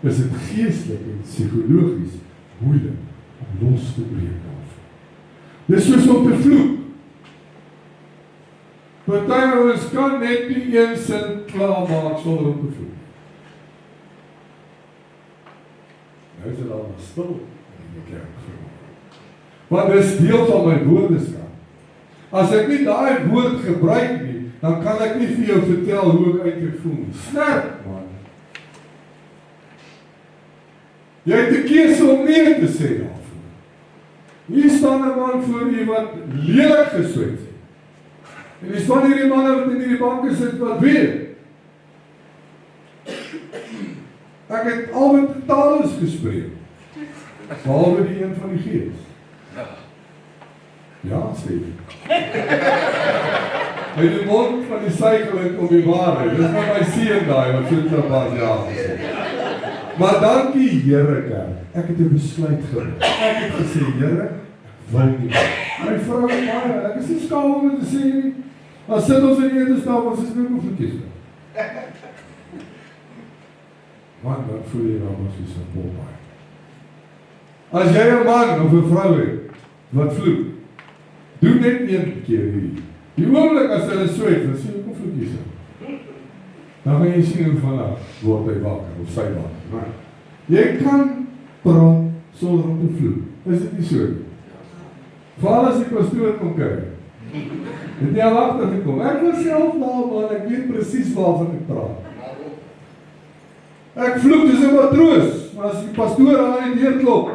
Speaker 1: is dit geestelik en psigologies moeilik om los te breek daarvan. Dis soos om te vloek. Party ouens kan net nie een sin klaarmaak sonder om te vloek. Nou is dit al stil in die kerk. Want dis deel van my woordeskat. As ek nie daai woord gebruik nie, dan kan ek nie vir jou vertel hoe ek eintlik voel. Snerp, man. Jy het 'n keuse om nee te sê daarvoor. Hier staan 'n man voor u wat lelik gesweet het. En hier staan hierdie manne wat in hierdie banke sit wat weet. Ek het al met tales gespreek. Behalwe die een van die gees. Ja, sê jy. Uit die mond van die suigeling kom die waarheid. Dis van my seun daai wat so verbaas ja gesê. Maar dankie Here kerk. Ek het 'n besluit geneem. Ek het gesê Here, wil nie. My vrou baie, ek is nie skaam om te sê nie. Dan sit ons in die eetstafel, ons is nie konflikkies. Man, wat voel jy nou as jy so Popeye? As jy 'n man of 'n vrou het wat vloek, doen net een keer hierdie. Die oomblik as hulle sweet, dan sien jy konflikkies. Dan gaan jy sien hoe vanaf word hy wakker of sy wakker. Maar jy kan praat sonder om te vloek. Is dit nie so? Veral as die pastoor kom kyk. Het nie al agtergekom. Ek wil self nou man, ek weet presies waarvan ek praat. Ek vloek dis 'n matroos, maar as die pastoor aan die deur klop.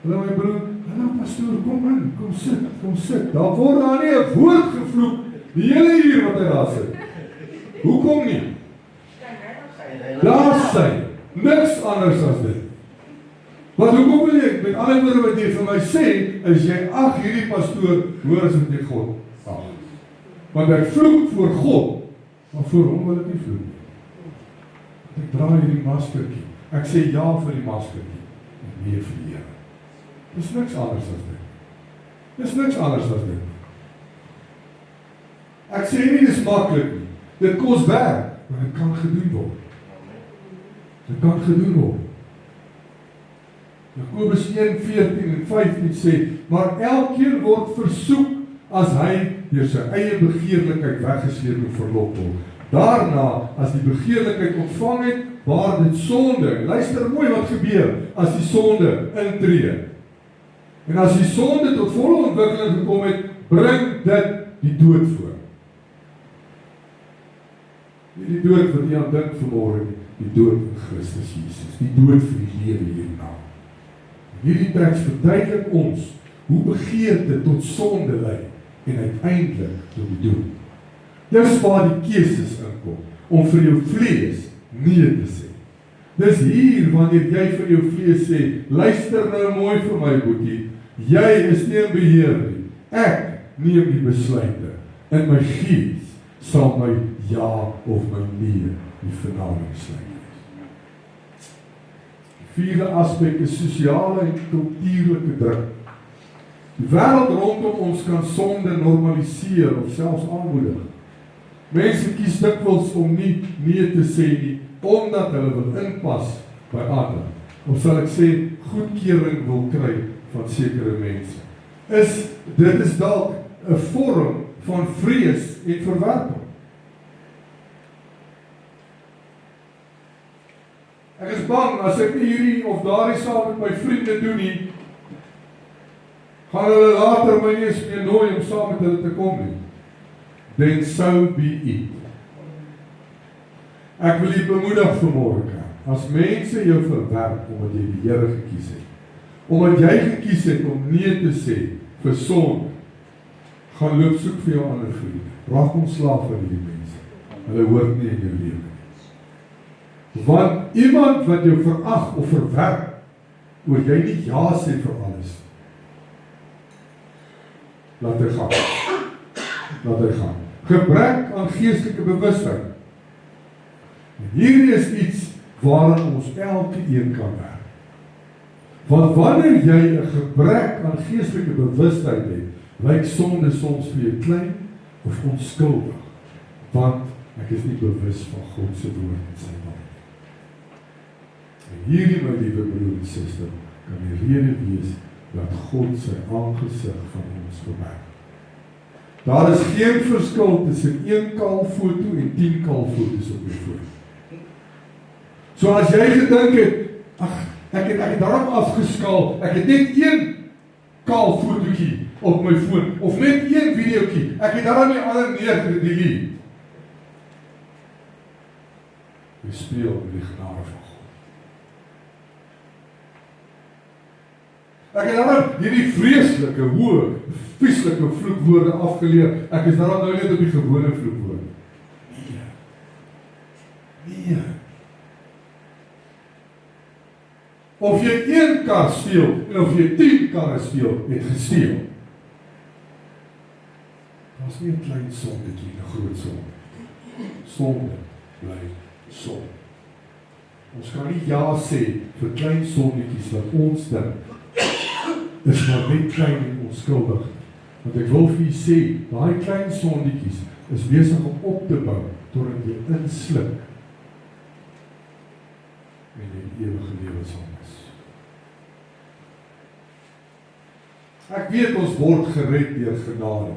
Speaker 1: Hallo my broer, hallo pastoor, kom in, kom sit. Daar word daar nie 'n woord gevloek die hele uur wat hy daar sit. Hoekom nie? Daar sy, niks anders as dit. Want hoekom wil jy, met ander woorde wat jy vir my sê, is jy ag hierdie pastoor, hoor as wat jy God ag. Want ek vloek voor God, maar voor hom wil ek nie vloek. Ek draai hierdie maskertjie. Ek sê ja vir die maskertjie, en nee vir die Here. Dis niks anders as dit. Dis niks anders as dit. Ek sê nie dis maklik nie. Dit kos werk, maar dit kan gedoen word. Dit kan gedoen word. Jakobus 1:14 en 15 sê, maar elkeen word versoek as hy deur sy eie begeerlikheid weggesleep en verlok word. Daarna, as die begeerlikheid ontvang het, waar dit sonde. Luister mooi wat gebeur as die sonde intree. En as die sonde tot volle ontwikkeling gekom het, bring dit die dood voor. Nie die dood wat jy aan dink vanmôre nie, die dood in Christus Jesus, die dood vir die lewe hierna. Hierdie teks verduidelik ons hoe begeerte tot sonde lei en uiteindelik tot die dood. Dis waar die keuses inkom om vir jou vlees nee te sê. Dis hier wanneer jy vir jou vlees sê, luister nou mooi vir my boetie, jy is nie in beheer nie. Ek neem die besluite in my gees sal my ja of my nee die vernaming sluit. Die vierde aspek is sosiale en kultuurlike druk. Die wêreld rondom ons kan sonde normaliseer of selfs aanmoedig. Mense kies dikwels om nie nee te sê nie, omdat hulle wil inpas by ander. Of sal ek sê, goedkeuring wil kry van sekere mense. Dit is dalk 'n vorm van vrees en verwerping. Ek is bang, as ek nie hierdie of daardie saam met my vriende doen nie, gaan hulle later my nie eens meer nooi om saam met hulle te kom nie. Then so be it. Ek wil jy bemoedig vanmôre, as mense jou verwerp omdat jy die Here gekies het, omdat jy gekies het om nee te sê vir sonde, gaan loop soek vir jou ander vriende. Raak ontslaaf van hierdie mense. Hulle hoort nie in jou lewe nie. Want iemand wat jou verag of verwerp, oor jy nie ja sê vir alles, laat hy gaan. Laat hy gaan. Gebrek aan geestelike bewustheid. En hierdie is iets waaraan ons elke een kan werk. Want wanneer jy 'n gebrek aan geestelike bewustheid het, lyk sonde soms vir jou klein of onskuldig, want ek is nie bewus van God se woord en sy wil. En hierdie, my liewe broer en suster, kan die rede wees dat God sy aangesig van ons verberg. Daar is geen verskil tussen 1 kalffoto en 10 kalffoto's op jou foto. So as jy gedink het, ek het daarom afgeskaal, ek het net 1 kalffotootjie op my foon, of net 1 videootjie, ek het daarom die ander neergedelete. Jy speel met die genade van God. Ek het daarom hierdie vreeslike, hoë, vieslike vloekwoorde afgeleer. Ek is daarom nou net op die gewone vloekwoorde. Nee. Of jy 1 kar steel, en of jy 10 karre steel, het gesteel. Daar is nie 'n klein sondetjie, 'n groot sonde. Sonde bly sonde. Ons kan nie ja sê vir klein sondetjies wat ons dink is maar net klein en onskuldig. Want ek wil vir u sê, daai klein sondetjies is besig om op te bou totdat jy inslip en jy die ewige lewe sal mis. Ek weet ons word gered deur genade.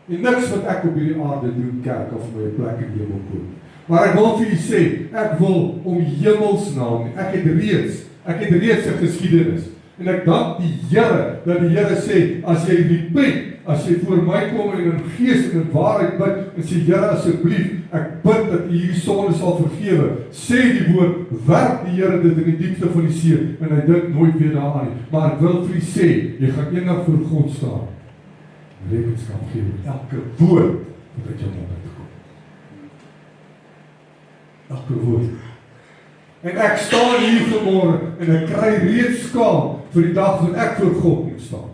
Speaker 1: En niks wat ek op hierdie aarde doen, kerk of my plek in die hemel koop. Maar ek wil vir u sê, ek wil om hemelsnaam, ek het reeds 'n geskiedenis. En ek dank die Here, dat die Here sê, as jy repent, as jy voor my kom en in gees en in waarheid bid, en sê, Here asseblief, ek bid dat u hierdie sonde sal vergewe, sê die woord, werk die Here dit in die diepste van die see, en hy dink nooit weer daaraan nie. Maar ek wil vir u sê, jy gaan eendag voor God staan, rekenskap gee met elke woord, wat uit jou mond uitkom. Elke woord. En ek staan hier vanmôre, en ek kry reeds skaam, vir die dag wat ek voor God moet staan.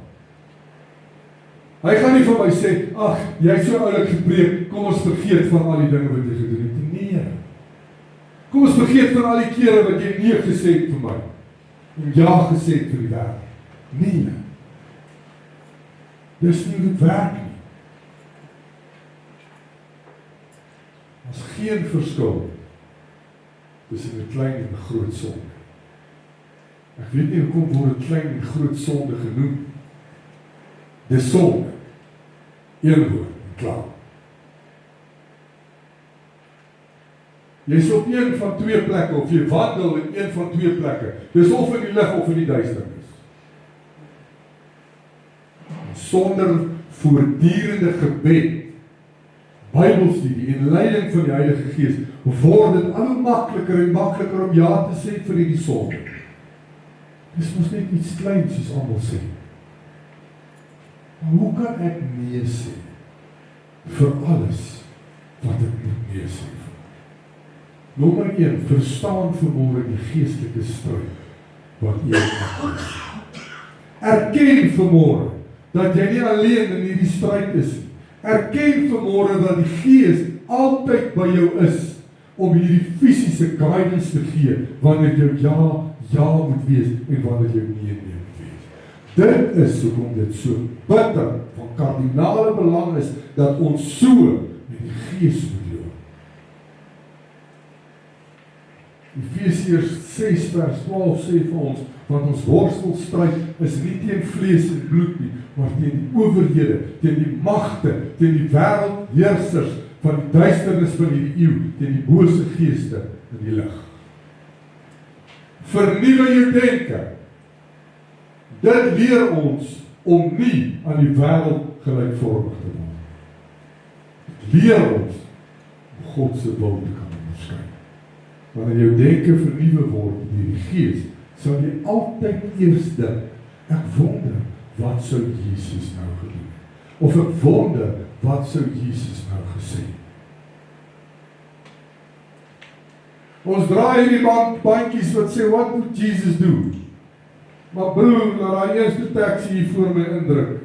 Speaker 1: Hy gaan nie vir my sê, ag, jy het so oulik gepreek, kom ons vergeet van al die dinge wat jy gedoen het. Nee. Kom ons vergeet van al die kere wat jy nee gesê het vir my, en ja gesê het vir die wêreld. Nee. Dis nie hoe dit werk nie. Ons geen verskil tussen 'n klein en 'n groot sonde. Ek weet nie hoekom word 'n klein en groot sonde genoem. Dis sonde. Een woord, klaar. Jy is op een van 2 plekke, of jy wandel in een van 2 plekke. Dis of in die lig of in die duisternis. Sonder voortdurende gebed, Bybelstudie en leiding van die Heilige Gees, word dit al hoe makliker en makliker om ja te sê vir hierdie sonde. Dis mos net iets kleins, soos almal sê. Maar hoe kan ek nee sê vir alles wat ek moet nee sê vir? Nommer 1, verstaan vanmôre die geestelike stryd wat jy het. Erken vanmôre dat jy nie alleen in hierdie stryd is. Erken vanmôre dat die Gees altyd by jou is om hierdie fisiese guidance te gee wanneer jou ja moet wees en wanneer jou nee moet wees. Dit is hoekom dit so bitter van kardinale belang is dat ons so met die Gees moet loop. Efesiërs 6 vers 12 sê vir ons, want ons worstelstryd is nie teen vlees en bloed nie, maar teen die owerhede, teen die magte, teen die wêreldheersers van die duisternis van hierdie eeu, teen die bose geeste in die lig. Vernuwe jou denke. Dit leer ons om nie aan die wêreld gelykvormig te word. Dit leer ons om God se wil te kan onderskei. Wanneer jou denke vernuwe word deur die Gees, sal jy altyd eers dink, ek wonder, wat sou Jesus nou gedoen het? Of ek wonder, wat sou Jesus nou gesê het? Ons draai hierdie bandjies wat sê, what would Jesus do? Maar broer, na die eerste taxi hier voor my indruk,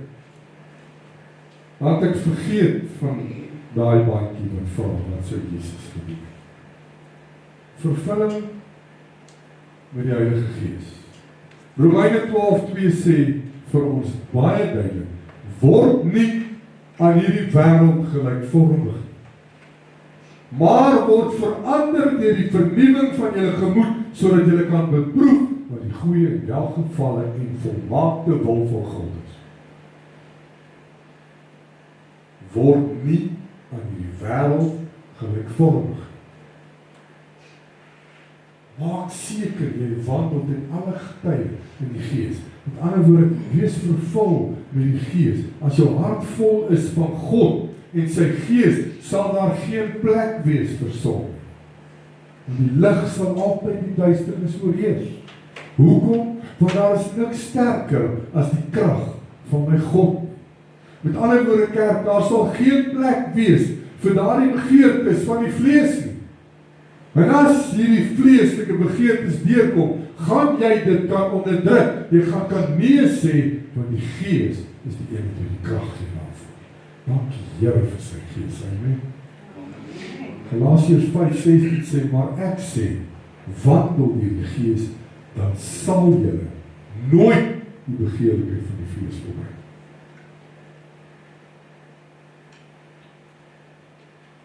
Speaker 1: had ek vergeet van daai bandjie wat vra, wat sou Jesus gedoen het? Vervulling met die Heilige Gees. Romeine 12:2 sê vir ons baie duidelik, word nie aan hierdie wêreld gelykvormig, maar word verander deur die vernuwing van julle gemoed, sodat julle kan beproef wat die goeie en welgevalle en volmaakte wil van God is. Word nie aan hierdie wêreld gelykvormig. Maak seker jy wandel ten alle tye in die Gees. Met ander woorde, wees vervul met die Gees. As jou hart vol is van God en sy Gees, sal daar geen plek wees vir sonde. En die lig sal altyd die duisternis oorheers. Hoekom? want daar is niks sterker as die krag van my God. Met ander woorde kerk, daar sal geen plek wees vir daardie begeertes van die vlees nie. En as hierdie vleeslike begeertes deurkom, gaan jy dit kan onderdruk. Jy gaan kan nee sê, want die Gees is die een wat die krag gee daarvoor. Dankie Here vir sy Gees, amen. Galasiërs 5:16 sê, maar ek sê, wandel in die Gees, dan sal julle nooit die begeerlikheid van die vlees volbring.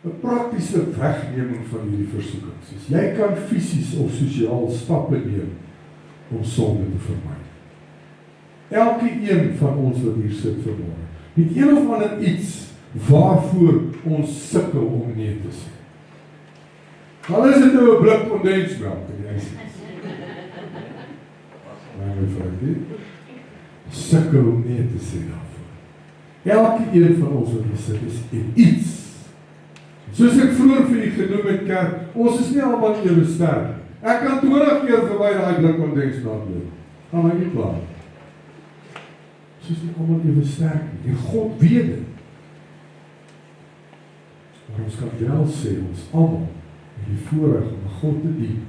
Speaker 1: 'n praktiese wegneming van hierdie versoekings is, jy kan fisies of sosiaal stappe neem om sonde te vermy. Elke een van ons wat hier sit vanmôre, het een of ander iets waarvoor ons sukkel om nee te sê. Al is dit nou 'n blik kondensmelk in die ys. Maar my vriendie, sukkel om nee te sê daarvoor. Elke een van ons wat hier sit is iets. Soos ek vroeër vir u genoem het kerk, ons is nie almal ewe sterk. Ek kan 20 keer verby daai blik kondensmelk loop. Gaan my nie klaar. Ons is nie almal ewe sterk nie. En God weet dit. Maar ons kan wel sê, ons almal het die voorreg om God te dien,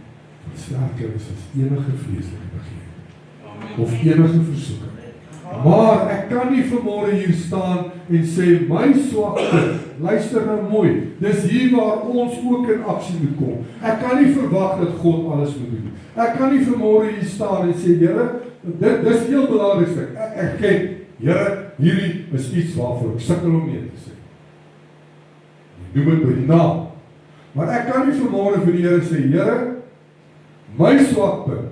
Speaker 1: wat sterker is as enige vleeslike begeerte. Of enige versoeking. Maar ek kan nie vanmôre hier staan en sê, my swakte, luister nou mooi, dis hier waar ons ook in aksie moet kom. Ek kan nie verwag dat God alles moet doen. Ek kan nie vanmôre hier staan en sê, Here, dis heel belangrikste. Ek erken, Here, hierdie is iets waarvoor ek sukkel om nee te sê. Jy noem dit by die naam. Maar ek kan nie vanmôre vir die Here sê, Here, my swakpunt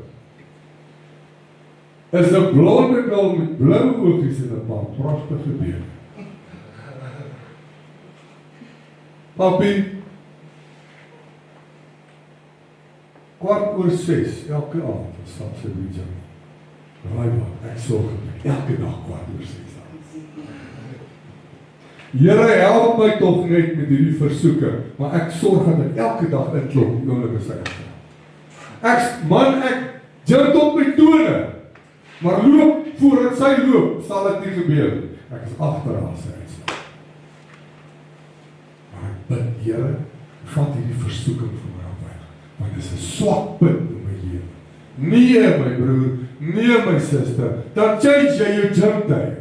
Speaker 1: is 'n blonde girl met blou oogies en 'n paar pragtige bene. Papi, 5:15 elke aand, stap sy by jou. Raai wat, ek sorg vir elke dag 5:15 aan. Here, help my tog net met hierdie versoeke, maar ek sorg dat ek elke dag inklop, die oomblik is ek jump op my tone, maar loop, voordat sy loop, sal dit nie gebeur. Ek is agter haar sy uitstap. Maar ek bid, Here, vat hierdie versoeking van my weg, want dit is 'n swak punt in my lewe. Nee, my broer, nee, my suster, dan change jy jou gym tyd.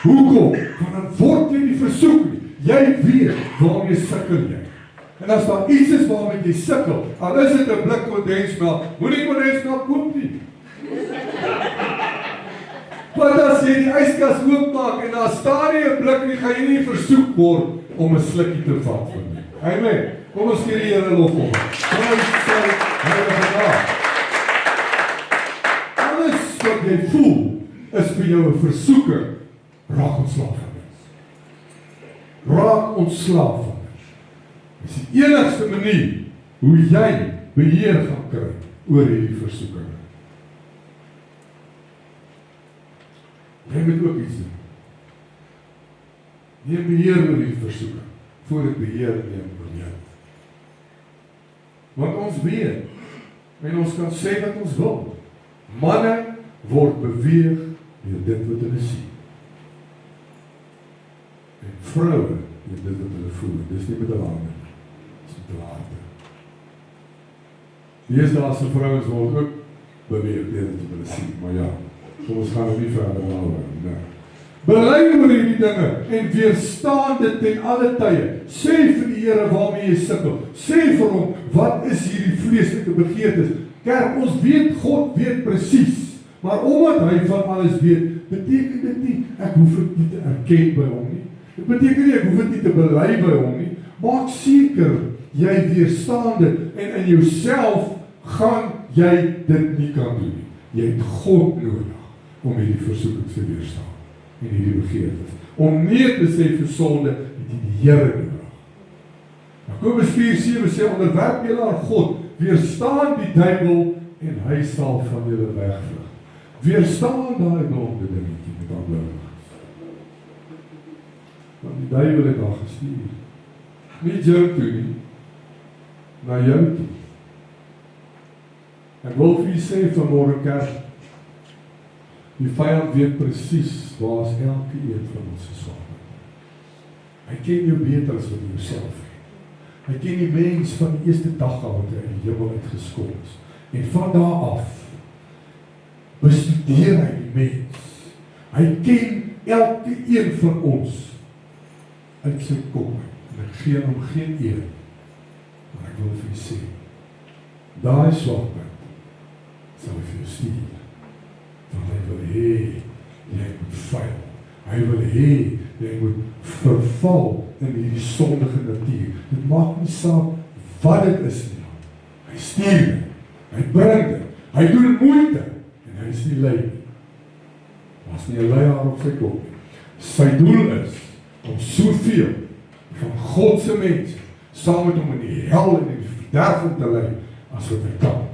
Speaker 1: Hoekom? Want dan word jy nie versoek nie. Jy weet waarmee sukkel jy. En as daar iets is waarmee jy sukkel, al is dit 'n blik kondensmelk, moenie kondensmelk koop nie. Want as jy die yskas oopmaak en daar staan nie 'n blik nie, gaan jy nie versoek word om 'n slukkie te vat van nie. Amen. Kom ons gee die Here lof op. Alles wat jy voel is vir jou 'n versoeker. Raak ontslaaf van dit. Raak ontslaaf van dit. Dis die enigste manier hoe jy beheer gaan kry oor hierdie versoeking. Jy moet ook iets doen. Neem beheer oor die versoeking, voor ek beheer neem oor jou. Want ons weet, en ons kan sê wat ons wil. Manne word beweeg deur dit wat hulle sien. En vroue deur dit wat hulle voel. Dis nie met hulle hande nie. Dis met hulle harte. Deesdae vrouens word ook beweeg deur dit wat hulle sien, maar ja. Kom ons gaan nie verder daaroor nie. Bely oor hierdie dinge en weerstaan dit ten alle tye. Sê vir die Here waarmee jy sukkel. Sê vir hom, wat is hierdie vleeslike begeertes? Kerk, ons weet, God weet presies. Maar omdat hy van alles weet, beteken dit nie, ek hoef dit nie te erken by hom nie. Dit beteken nie, ek hoef dit nie te bely by hom nie. Maak seker, jy weerstaan dit en in jouself gaan jy dit nie kan doen nie. Jy het God nodig om hierdie versoekings te weerstaan en hierdie begeertes. Om nee te sê vir sonde, het jy die Here nodig. Jakobus 4:7 sê, onderwerp julle aan God, weerstaan die duiwel en hy sal van julle wegvlug. Weerstaan daai blonde dingetjie met aanblouwings. Want die duiwel het al gestuur. Nie jou toe nie, na jou toe. Ek wil vir julle sê vanmôre kerk, die vyand weet presies waar is elke een van ons se swakheid. Hy ken jou beter as wat jy jouself ken. Hy ken die mens van die eerste dag af wat hy in die hemel uitgeskop is. En van daar af bestudeer hy die mens. Hy ken elke een van ons uit sy kop uit. En ek gee hom geen eer. Maar ek wil vir julle sê, daai swakheid sal hy vir jou stuur. Want hy wil hê, jy moet faal. Hy wil hê, jy moet verval in hierdie sondige natuur. Dit maak nie saak wat dit is nie. Hy stuur dit, hy bring dit, hy doen moeite, en hy is nie lui nie. Was nie 'n leier op sy kop nie. Sy doel is, om soveel van God se mense, saam met hom in die hel en in die verderf te lei, as wat hy kan.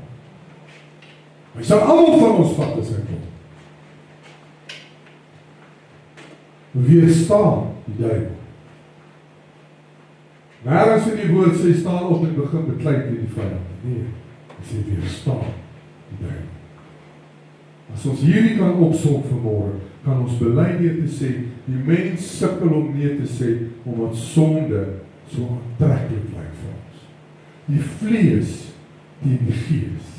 Speaker 1: Hy sal almal van ons vat as hy kom. Weerstaan die duiwel. Nergens in die woord sê staan op en begin beklei teen die vyand. Nee, hy sê weerstaan die duiwel. As ons hierdie kan opsom vanmôre, kan ons bely deur te sê, die mens sukkel om nee te sê, omdat sonde so aantreklik lyk vir ons. Die vlees teen die gees.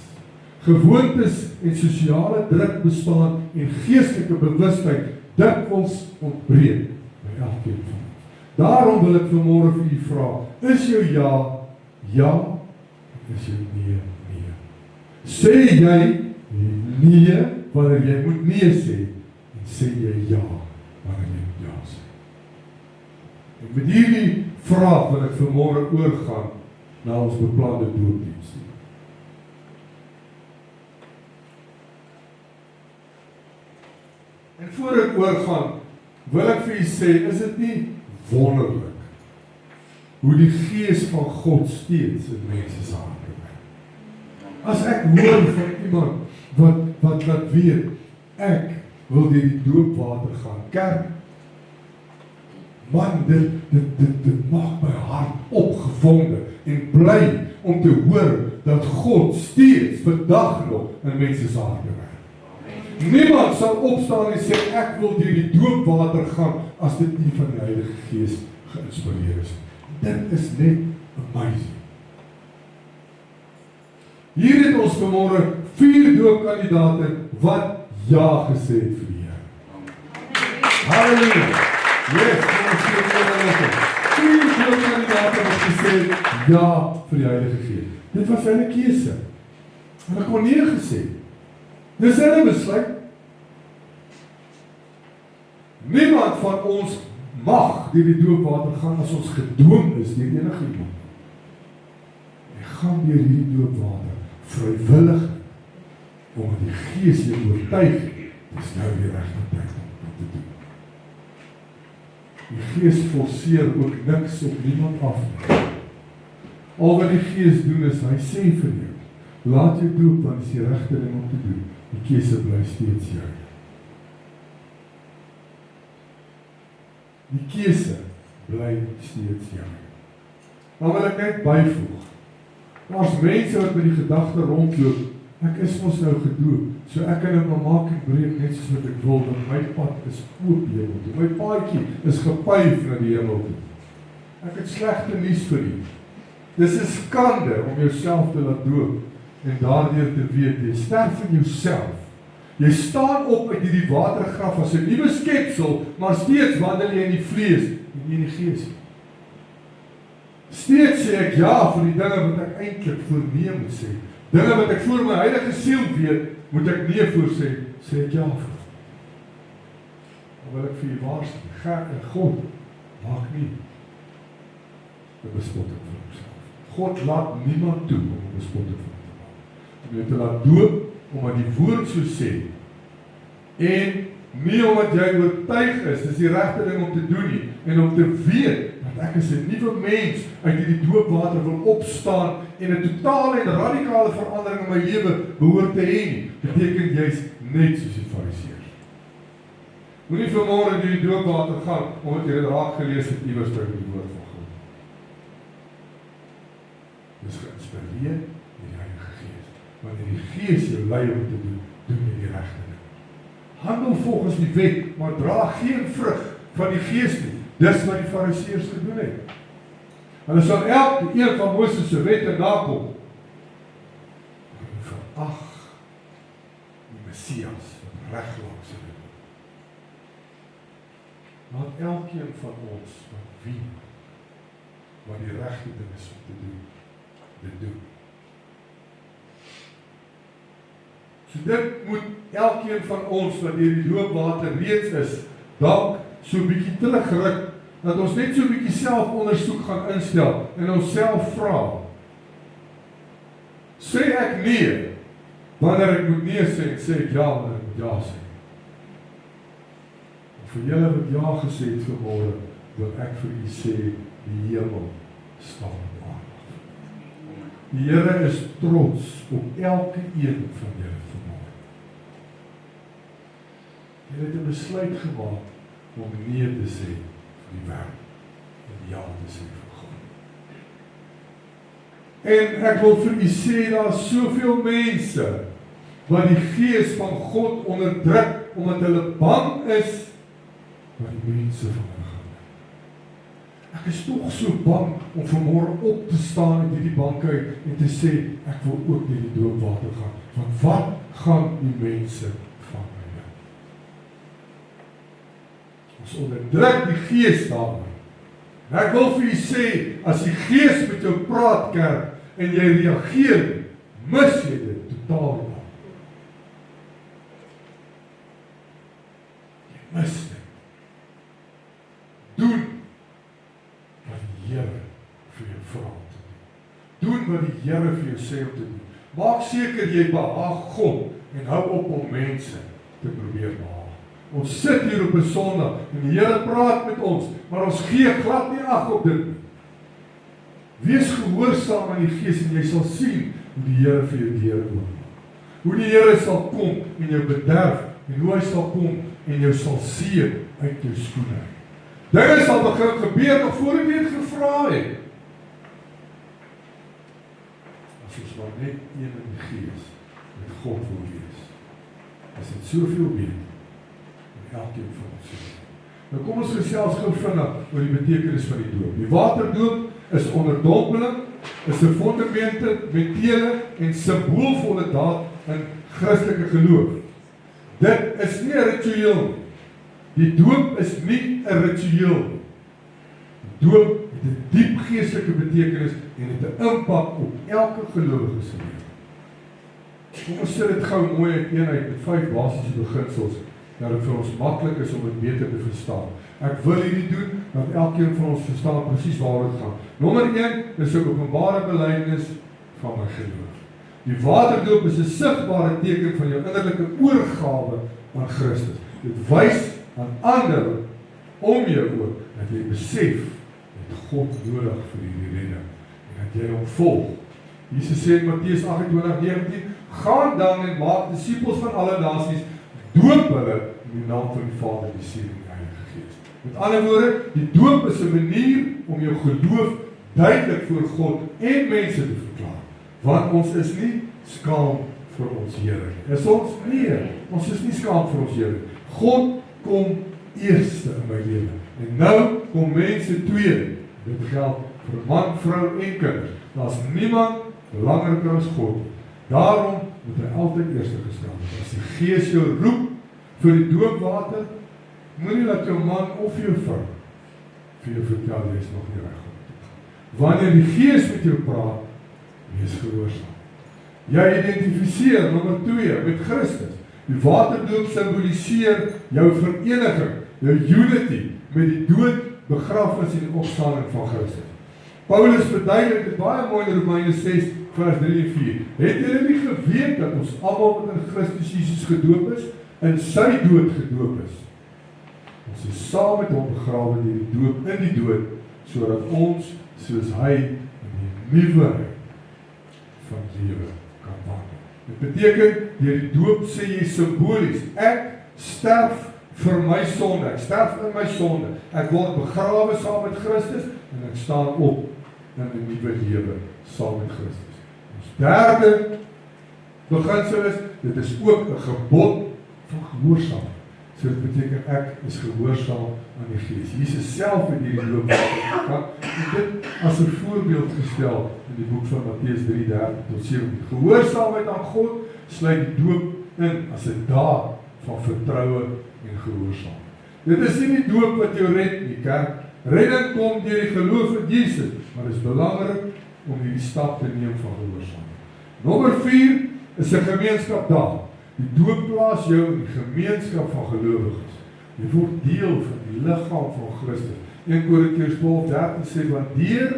Speaker 1: Gewoontes en sosiale druk bestaan en geestelike bewustheid dikwels ontbreek by elkeen van ons. Daarom wil ek vanmôre vir u vra, is jou ja, ja, en is jou nee, nee. Sê jy nee, wanneer jy moet nee sê, en sê jy ja, wanneer jy moet ja sê. En met hierdie vraag wil ek vanmôre oorgaan na ons beplande doopdiens. En voor ek oorgaan, wil ek vir u sê, is dit nie wonderlik hoe die gees van God steeds in mense se harte werk. As ek hoor van iemand wat weet, ek wil deur die doopwater gaan, kerk, man, dit maak my hart opgewonde en bly om te hoor dat God steeds vandag nog in mense se harte werk. Niemand sal opstaan en sê, ek wil deur die doopwater gaan, as dit nie van die Heilige Gees geïnspireer is. Dit is net amazing. Hier het ons vanmôre 4 doopkandidate wat ja gesê het vir die Here. Halleluja. Yes, ons sê 4 doopkandidate wat gesê het ja vir die Heilige Gees. Dit was hulle keuse. Hulle kon nee gesê. Dis hulle besluit. Niemand van ons mag deur die doopwater gaan as ons gedoop is deur enige iemand. Jy gaan deur hierdie doopwater vrywillig, omdat die Gees jou oortuig, dis nou die regte tyd om te doen. Die Gees forceer ook niks op niemand af. Al wat die Gees doen is, hy sê vir jou, laat jou doop, want is die regte ding om te doen. Die keuse bly steeds jou. Die keuse bly steeds jou. Dan wil ek net byvoeg. Daar's mense wat met die gedagte rondloop, ek is mos nou gedoop, so ek kan nou maak en breek net soos wat ek wil, want my pad is oop hemel toe. My paadjie is gepaif na die hemel toe. Ek het slegte nuus vir u. Dis 'n skande om jouself te laat doop en daardeur te weet, jy sterf in jouself. Jy staan op uit hierdie watergraf as 'n nuwe skepsel, maar steeds wandel jy in die vlees en nie in die gees. Steeds sê ek ja vir die dinge wat ek eintlik voorneem moet sê. Dinge wat ek voor my heilige siel weet, moet ek nee voor sê ek ja vir. Dan wil ek vir u waarsku, God maak nie 'n bespotting van homself. God laat niemand toe om 'n bespotting van hom te maak. Om jou te laat doop, omdat die woord so sê, en nie omdat jy oortuig is, dis die regte ding om te doen nie, en om te weet, dat ek as 'n nuwe mens uit hierdie doopwater wil opstaan, en 'n totale en radikale verandering in my lewe behoort te hê nie, beteken jy's net soos die Fariseërs. Moenie vanmôre deur die doopwater gaan, omdat jy dit raak gelees het iewers by die woord van God. Dis geïnspireer deur die Heilige Gees. wanneer die Gees jou lei om te doen, doen jy die regte ding. Handel volgens die wet, maar dra geen vrug van die Gees nie. Dis wat die Fariseërs gedoen het. Hulle sal elke een van Moses se wette nakom. Hulle verag die Messias wat reglangs is. Laat elkeen van ons wat weet wat die regte ding is om te doen, dit doen. So dit moet elkeen van ons wat deur die doopwater reeds is, dalk so 'n bietjie terugruk, dat ons net so 'n bietjie selfondersoek gaan instel en onsself vra. Sê ek nee, wanneer ek moet nee sê, en sê ek ja, wanneer ek moet ja sê. En vir julle wat ja gesê het vanmôre, wil ek vir u sê, die hemel staan op aandag. Die Here is trots op elke een van julle vanmôre. Julle het 'n besluit gemaak om nee te sê vir die wêreld en ja te sê vir God. En ek wil vir u sê, daar is soveel mense wat die Gees van God onderdruk omdat hulle bang is wat die mense van hulle gaan. Ek is tog so bang om vanmôre op te staan uit hierdie bank uit en te sê, ek wil ook deur die doopwater gaan. Want wat gaan die mense van my dink? Ons onderdruk die Gees daarmee. En ek wil vir u sê, as die Gees met jou praat, kerk, en jy reageer, mis jy dit totaal. Jy mis dit. Doen wat die Here vir jou vra om te doen. Doen wat die Here vir jou sê om te doen. Maak seker jy behaag God en hou op om mense te probeer behaag. Ons sit hier op 'n Sondag en die Here praat met ons, maar ons gee glad nie ag op dit nie. Wees gehoorsaam aan die Gees en jy sal sien hoe die Here vir jou deure oopmaak. Hoe die Here sal kom en jou bederf en hoe hy sal kom en jou sal seën uit jou skoene. Dinge sal begin gebeur nog voor jy dit gevra het. As ons maar net een in die Gees met God wil wees, is dit soveel beter en elkeen van ons. Nou kom ons gesels gou vinnig oor die betekenis van die doop. Die waterdoop is onderdompeling, is 'n fundamentele en simboolvolle daad in Christelike geloof. Dit is nie 'n ritueel nie. Die doop is nie 'n ritueel nie. Die doop het 'n diep geestelike betekenis en het 'n impak op elke gelowige se lewe. Kom ons sit dit gou mooi uit met 5 basiese beginsels, dat dit vir ons maklik is om dit beter te verstaan. Ek wil hierdie doen, dat elkeen van ons verstaan presies waar dit gaan. Nommer 1 is 'n openbare belydenis van my geloof. Die waterdoop is 'n sigbare teken van jou innerlike oorgawe aan Christus. Dit wys aan ander om jou ook, dat jy besef, dat God nodig vir die redding, en dat jy hom volg. Jesus sê in Matteus 28:19, gaan dan en maak disippels van alle nasies, doop hulle in die naam van die Vader, die Seun en die Heilige Gees. Met ander woorde, die doop is 'n manier om jou geloof duidelik voor God en mense te verklaar. Want ons is nie skaam vir ons Here. Is ons? Nee, ons is nie skaam vir ons Here. God kom eerste in my lewe. En nou kom mense tweede. Dit geld vir man, vrou en kinders. Daar's niemand belangriker as God. Daarom moet hy altyd eerste gestel word. As die Gees jou roep vir die doopwater, moenie dat jou man of jou vrou vir jou vertel jy is nog nie reg om te gaan. Wanneer die Gees met jou praat, wees gehoorsaam. Jy identifiseer, nommer 2, met Christus. Die waterdoop simboliseer jou vereniging, jou unity, met die dood, begrafnis en opstanding van Christus. Paulus verduidelik dit baie mooi in Romeine 6, vers 3 en 4. Het julle nie geweet dat ons almal wat in Christus Jesus gedoop is, in sy dood gedoop is? Ons is saam met hom begrawe deur die doop in die dood, sodat ons, soos hy, in die nuweheid van lewe kan wandel. Dit beteken, deur die doop sê jy simbolies, ek sterf vir my sonde, ek sterf in my sonde, ek word begrawe saam met Christus, en ek staan op in 'n nuwe lewe saam met Christus. Ons derde beginsel is, dit is ook 'n gebod van gehoorsaamheid. So dit beteken ek is gehoorsaam aan die Gees. Jesus self het hierdie doopwater gevat en dit as 'n voorbeeld gestel in die boek van Matteus 3:13-17. Gehoorsaamheid aan God sluit die doop in as 'n daad van vertroue en gehoorsaamheid. Dit is nie die doop wat jou red nie, kerk. Redding kom deur die geloof in Jesus, maar dit is belangrik om hierdie stap te neem van gehoorsaamheid. Nommer 4 is 'n gemeenskapdaad. Die doop plaas jou in die gemeenskap van gelowiges. Jy word deel van die liggaam van Christus. 1 Korintiërs 12:13 sê, want deur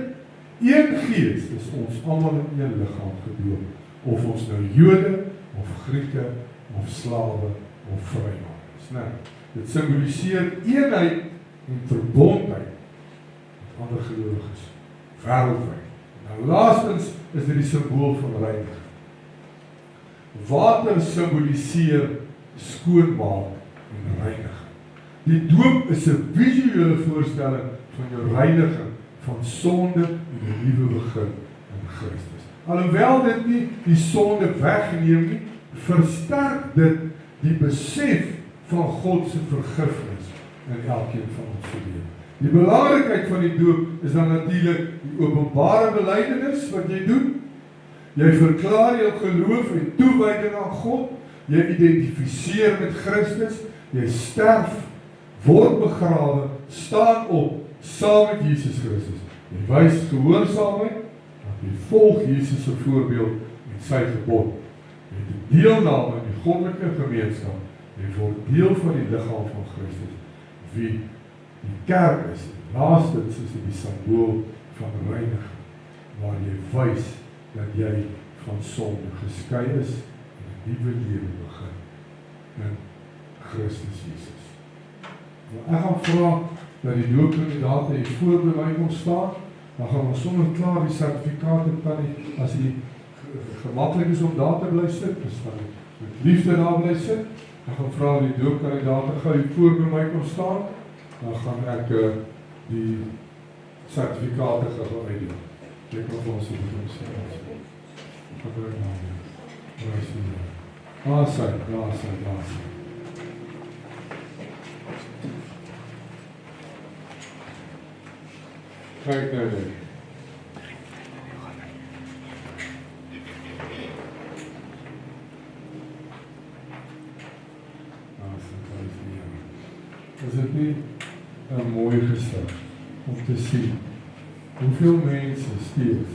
Speaker 1: een Gees is ons almal in een liggaam gedoop, of ons nou Jode, of Grieke, of slawe, of vrymakers. Nou, dit simboliseer eenheid en verbondheid met ander gelowiges, wêreldwyd. Nou laastens is dit die simbool van reiniging. Water simboliseer skoonmaak en reiniging. Die doop is 'n visuele voorstelling van jou reiniging van sonde en 'n nuwe begin in Christus. Alhoewel dit nie die sonde wegneem nie, versterk dit die besef van God se vergifnis in elkeen van ons lewe. Die belangrikheid van die doop is dan natuurlik die openbare belydenis wat jy doen. Jy verklaar jou geloof en toewyding aan God, jy identifiseer met Christus, jy sterf, word begrawe, staan op, saam met Jesus Christus. Jy wys gehoorsaamheid, want jy volg Jesus se voorbeeld en sy gebod. Jy het 'n deelname in die goddelike gemeenskap, jy word deel van die liggaam van Christus, wie die kerk is. Laastens is dit die simbool van reiniging, waar jy wys dat jy van sonde geskei is en 'n nuwe lewe begin in Christus Jesus. Nou, ek gaan vra dat die doopkandidate hier voor by my kom staan, dan gaan ons sommer klaar die sertifikate kan nie, as die gemaklik is om daar te bly sit, dus dan met liefde daar bly sit, dan gaan vra die doopkandidate gou hier voor by my kom staan, dan gaan ek die sertifikate gou uitdeel. Ek kan vir ons die begin sê. Wat wil ek nou doen? Waar is die nou? Daar sy. Kyk nou net. Is dit nie 'n mooi gesig om te sien hoeveel mense steeds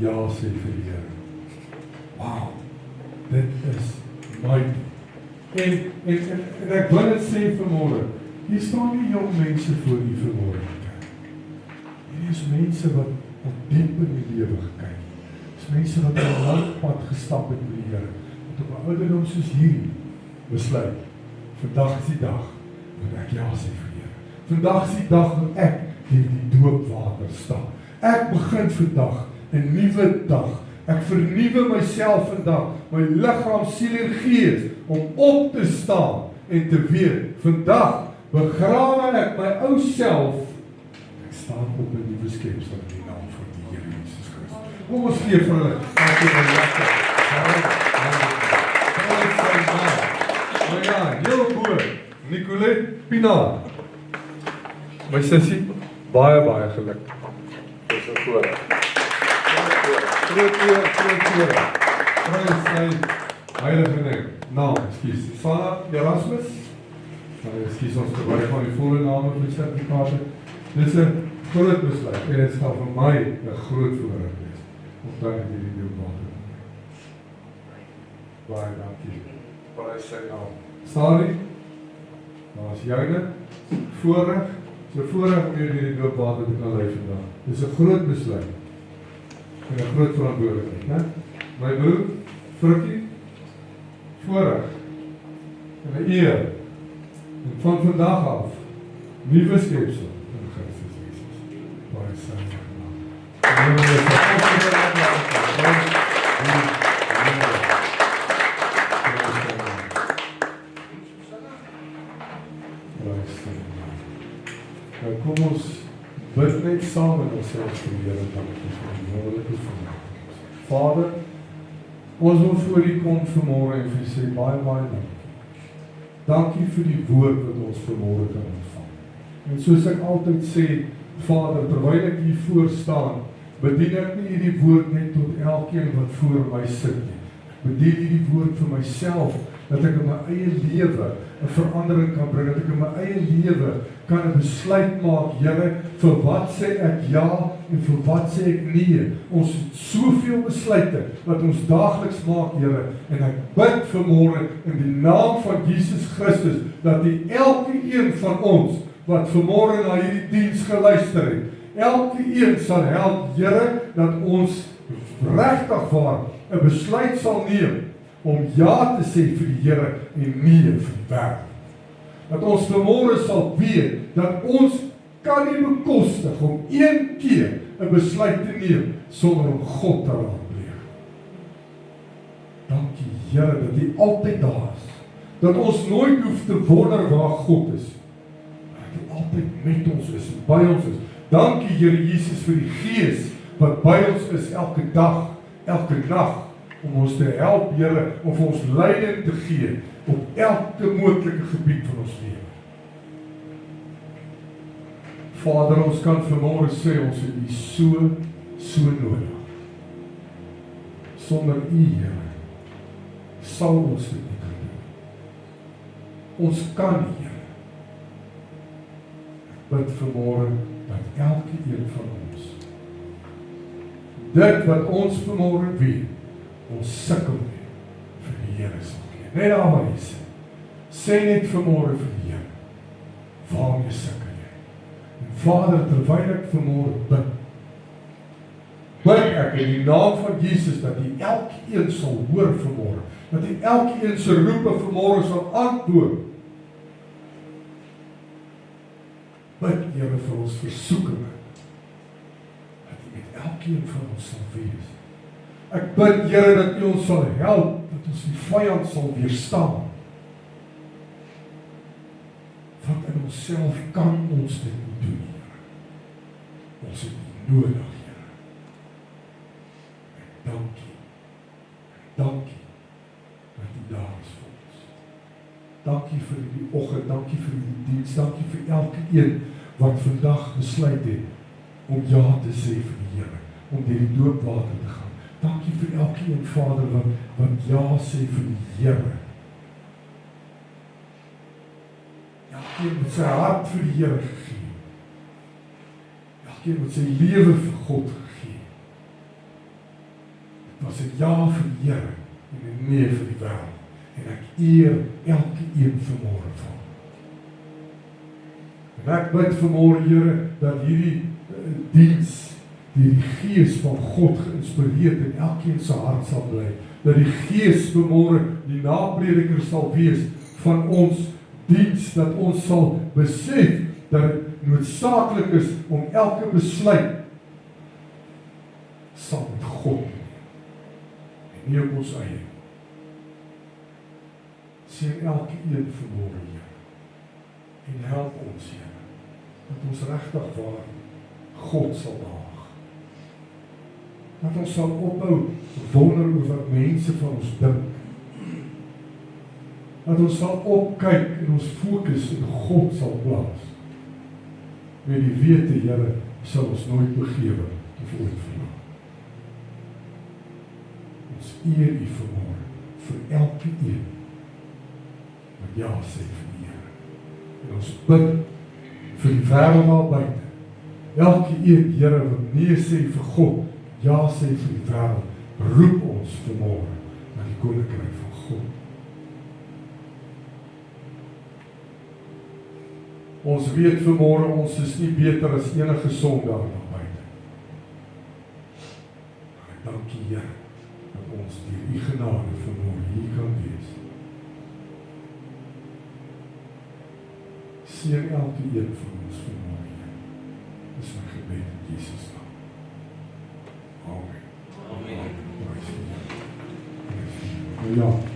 Speaker 1: ja sê vir die Here? Wow, dit is mighty. En ek wil dit sê vanmôre, hier staan nie jong mense voor u vanmôre. Hier is mense wat diep in die lewe gekyk. Dis mense wat 'n lang pad gestap het met die Here. Wat op 'n ouderdom soos hierdie besluit, vandag is die dag wat ek ja sê vir die Here. Vandag is die dag wat ek deur die doopwater stap. Ek begin vandag 'n nuwe dag. Ek vernuwe myself vandag, my liggaam, siel en gees, om op te staan en te weet, vandag begrawe ek my ou self. Ek staan op 'n nuwe skepsel in die naam van die Here Jesus Christus. Kom ons gee vir hulle. Ja, heel goed. Nicolette Pinaar. My sussie, baie geluk. Dis 'n voorreg. Groot eer. Prys sy heilige naam. Ekskuus. Sana Erasmus. Ekskuus, ons gebruik van die volle name vir die sertifikate. Dit is 'n groot besluit en dit sal vir my 'n groot voorreg wees om dan hierdie doopwater te doen. Baie dankie. Prys sy naam. Sorry. Maar as joune voorreg, so voorreg om hierdie doopwater te kan lei vandag. Dis 'n groot besluit. En 'n groot verantwoordelikheid, né? My broer, Frikkie, voorreg. En 'n eer. En van vandag af, nuwe skepsel in Christus Jesus. Baie dankie. Kom ons bid net saam met onsself vir die Here dankie vir die wonderlike voorbeeld. Vader, Ons wil voor U kom vanmôre en vir U sê baie dankie. Dankie vir die woord wat ons vanmôre kan ontvang. En soos ek altyd sê, Vader, terwyl ek hier voor staan, bedien ek nie hierdie woord net tot elkeen wat voor my sit nie. Bedien hierdie woord vir myself, dat ek in my eie lewe 'n verandering kan bring, dat ek in my eie lewe kan 'n besluit maak, Here, vir wat sê ek ja en vir wat sê ek nee. Ons het soveel besluite wat ons daagliks maak, Here, en ek bid vanmôre in die naam van Jesus Christus, dat U elke een van ons wat vanmôre na hierdie diens geluister het, elke een sal help, Here, dat ons regtig waar 'n besluit sal neem om ja te sê vir die Here en nee vir die wêreld. Dat ons vanmôre sal weet dat ons kan nie bekostig om een keer 'n besluit te neem sonder om God te raadpleeg. Dankie Here dat U altyd daar is. Dat ons nooit hoef te wonder waar God is. Dat U altyd met ons is en by ons is. Dankie Here Jesus vir die Gees wat by ons is elke dag, elke nag, om ons te help, Here, om vir ons leiding te gee op elke moontlike gebied van ons lewe. Vader, ons kan vanmôre sê, ons het U so nodig. Sonder U, Here, sal ons dit nie kan doen. Ons kan nie, Here. Ek bid vanmôre dat elke een van ons dit wat ons vanmôre weet, ons sukkel nie vir die Here sal gee. Net daar waar jy sit. Sê net vanmôre vir die Here, waarmee sukkel jy? En Vader, terwyl ek vanmôre bid ek in die naam van Jesus, dat U elkeen sal hoor vanmôre, dat U elkeen se roepe vanmôre sal antwoord. Bid, Here, vir ons versoekinge, dat U met elkeen van ons sal wees. Ek bid, Here, dat U ons sal help, dat ons die vyand sal weerstaan. Want in onsself kan ons dit nie doen, Here. Ons het U nodig, Here. En dankie dat U daar is vir ons. Dankie vir die oggend, dankie vir die diens, dankie vir elke een wat vandag besluit het om ja te sê vir die Here, om deur die doopwater te gaan. Dankie vir elkeen, Vader, wat ja sê vir die Here. Elkeen met sy hart vir die Here gegee. Elkeen met sy lewe vir God gegee. Dit was 'n ja vir die Here en 'n nee vir die wêreld. En ek eer elkeen vanmôre van. En ek bid vanmôre, Here, dat hierdie diens die Gees van God geïnspireer in elkeen se hart sal bly. Dat die Gees vanmôre die naprediker sal wees van ons diens, dat ons sal besef dat dit noodsaaklik is om elke besluit saam met God en nie op ons eie. Sien elke een vanmôre, Here, en help ons, Here, dat ons regtig waar God sal daag. Dat ons sal ophou wonder oor wat mense van ons dink. Dat ons sal opkyk en ons fokus in God sal plaas. Met die wete, Here, sal ons nooit begewe of ooit verlaat. Ons eer U vanmôre vir elke een wat ja sê vir die Here. En ons bid vir die wêreld daar buite. Elke een, Here, wat nee sê vir God, ja sê vir die wêreld, roep ons vanmôre na die koninkryk van God. Ons weet vanmôre, ons is nie beter as enige sondaar daar buite. Maar ek dank U, Here, dat ons deur U genade vanmôre hier kan wees. Seën elke een van ons vanmôre, Here. Dis my gebed in Jesus naam. Amen. Amen. Ja.